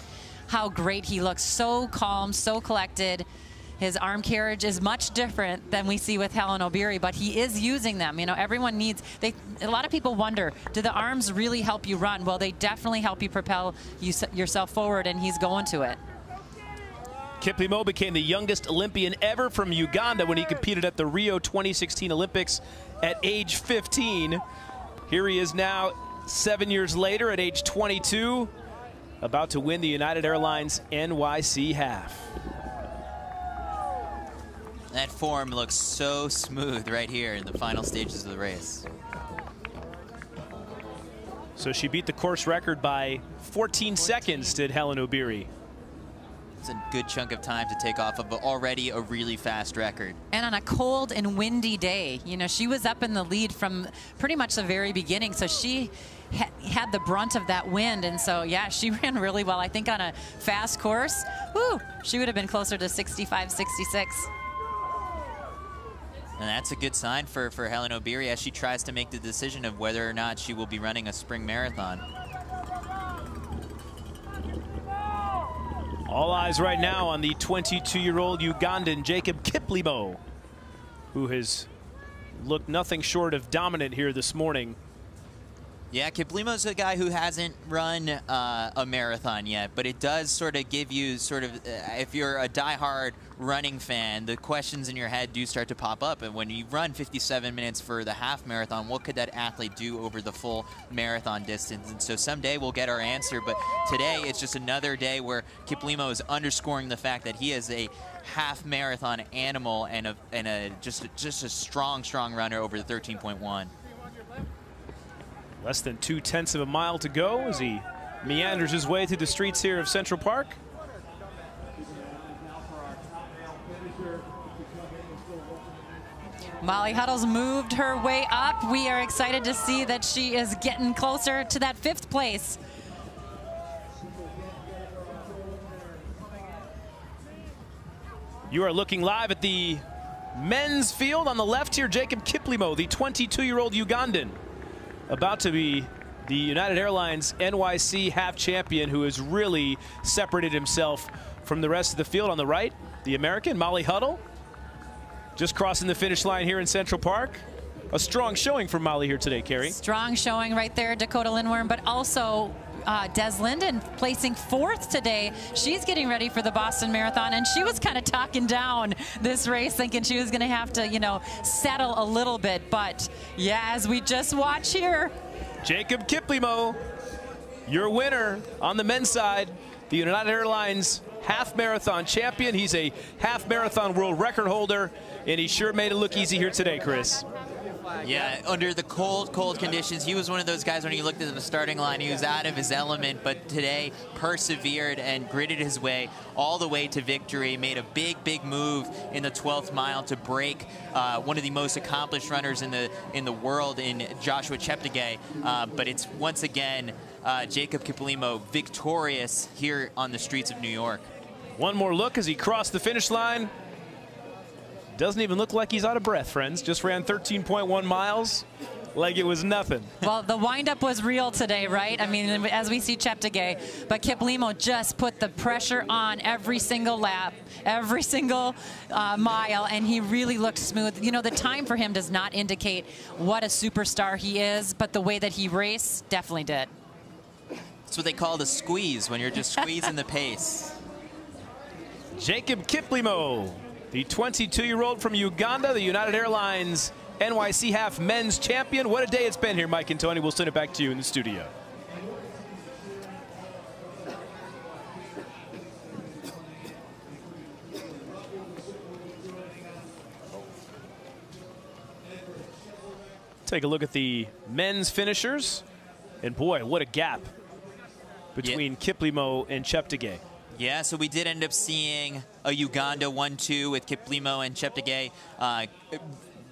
how great he looks, so calm, so collected. His arm carriage is much different than we see with Hellen Obiri, but he is using them. You know, everyone needs, a lot of people wonder, do the arms really help you run? Well, they definitely help you propel yourself forward, and he's going to it. Kiplimo became the youngest Olympian ever from Uganda when he competed at the Rio 2016 Olympics at age 15. Here he is now 7 years later at age 22, about to win the United Airlines NYC half. That form looks so smooth right here in the final stages of the race. So she beat the course record by 14 seconds, did Hellen Obiri. It's a good chunk of time to take off of already a really fast record. And on a cold and windy day, you know, she was up in the lead from pretty much the very beginning, so she had the brunt of that wind, and so yeah, she ran really well. I think on a fast course, whoo, she would have been closer to 65, 66. And that's a good sign for Hellen Obiri as she tries to make the decision of whether or not she will be running a spring marathon. All eyes right now on the 22-year-old Ugandan Jakob Kiplimo, who has looked nothing short of dominant here this morning. Yeah, Kiplimo's a guy who hasn't run a marathon yet, but it does sort of give you if you're a diehard running fan, the questions in your head do start to pop up. And when you run 57 minutes for the half marathon, what could that athlete do over the full marathon distance? And so someday we'll get our answer, but today it's just another day where Kiplimo is underscoring the fact that he is a half marathon animal and just a strong runner over the 13.1. Less than 0.2 of a mile to go as he meanders his way through the streets here of Central Park. Molly Huddle's moved her way up. We are excited to see that she is getting closer to that 5th place. You are looking live at the men's field. On the left here, Jakob Kiplimo, the 22-year-old Ugandan, about to be the United Airlines NYC half champion, who has really separated himself from the rest of the field. On the right, the American, Molly Huddle, just crossing the finish line here in Central Park. A strong showing from Molly here today, Carrie. Strong showing right there, Dakota Lindworm, but also Des Linden placing 4th today. She's getting ready for the Boston Marathon, and she was kind of talking down this race, thinking she was going to have to, you know, settle a little bit. But yeah, as we just watch here, Jakob Kiplimo, your winner on the men's side, the United Airlines half marathon champion. He's a half marathon world record holder, and he sure made it look easy here today, Chris. Yeah, under the cold conditions, he was one of those guys when you looked at the starting line, he was out of his element, but today persevered and gritted his way all the way to victory, made a big move in the 12th mile to break one of the most accomplished runners in the world in Joshua Cheptegei. But it's once again Jakob Kiplimo victorious here on the streets of New York. One more look as he crossed the finish line. Doesn't even look like he's out of breath, friends. Just ran 13.1 miles like it was nothing. Well, the windup was real today, right? I mean, as we see Cheptegei, but Kiplimo just put the pressure on every single lap, every single mile, and he really looked smooth. You know, the time for him does not indicate what a superstar he is, but the way that he raced definitely did. That's what they call the squeeze, when you're just squeezing the pace. Jakob Kiplimo, the 22-year-old from Uganda, the United Airlines NYC Half Men's Champion. What a day it's been here, Mike and Tony. We'll send it back to you in the studio. Take a look at the men's finishers. And boy, what a gap between Kiplimo and Cheptegei. Yeah, so we did end up seeing a Uganda 1-2 with Kiplimo and Cheptegei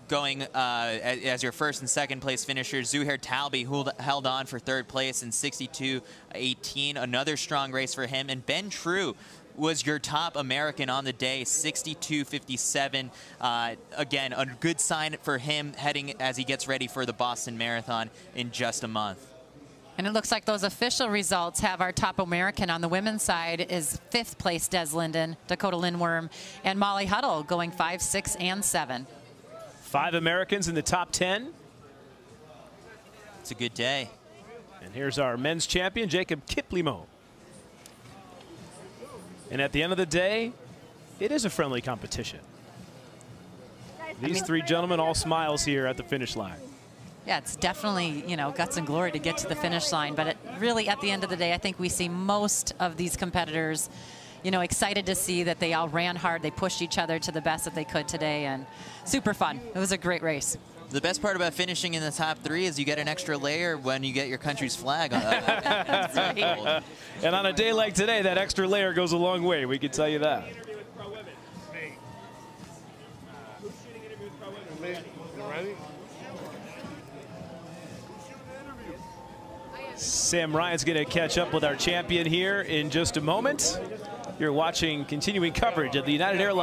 going as your first and second place finishers. Zuhair Talbi, who held on for third place in 62.18. Another strong race for him. And Ben True was your top American on the day, 62.57. Again, a good sign for him heading as he gets ready for the Boston Marathon in just a month. And it looks like those official results have our top American on the women's side is 5th place Des Linden, Dakota Lindworm, and Molly Huddle going 5, 6, and 7. 5 Americans in the top 10. It's a good day. And here's our men's champion, Jakob Kiplimo. And at the end of the day, it is a friendly competition. These three gentlemen all smiles here at the finish line. Yeah, it's definitely, you know, guts and glory to get to the finish line. But really, at the end of the day, I think we see most of these competitors, you know, excited to see that they all ran hard. They pushed each other to the best that they could today, and super fun. It was a great race. The best part about finishing in the top 3 is you get an extra layer when you get your country's flag. That's right. And on a day like today, that extra layer goes a long way. We can tell you that. Sam Ryan's going to catch up with our champion here in just a moment. You're watching continuing coverage of the United Airlines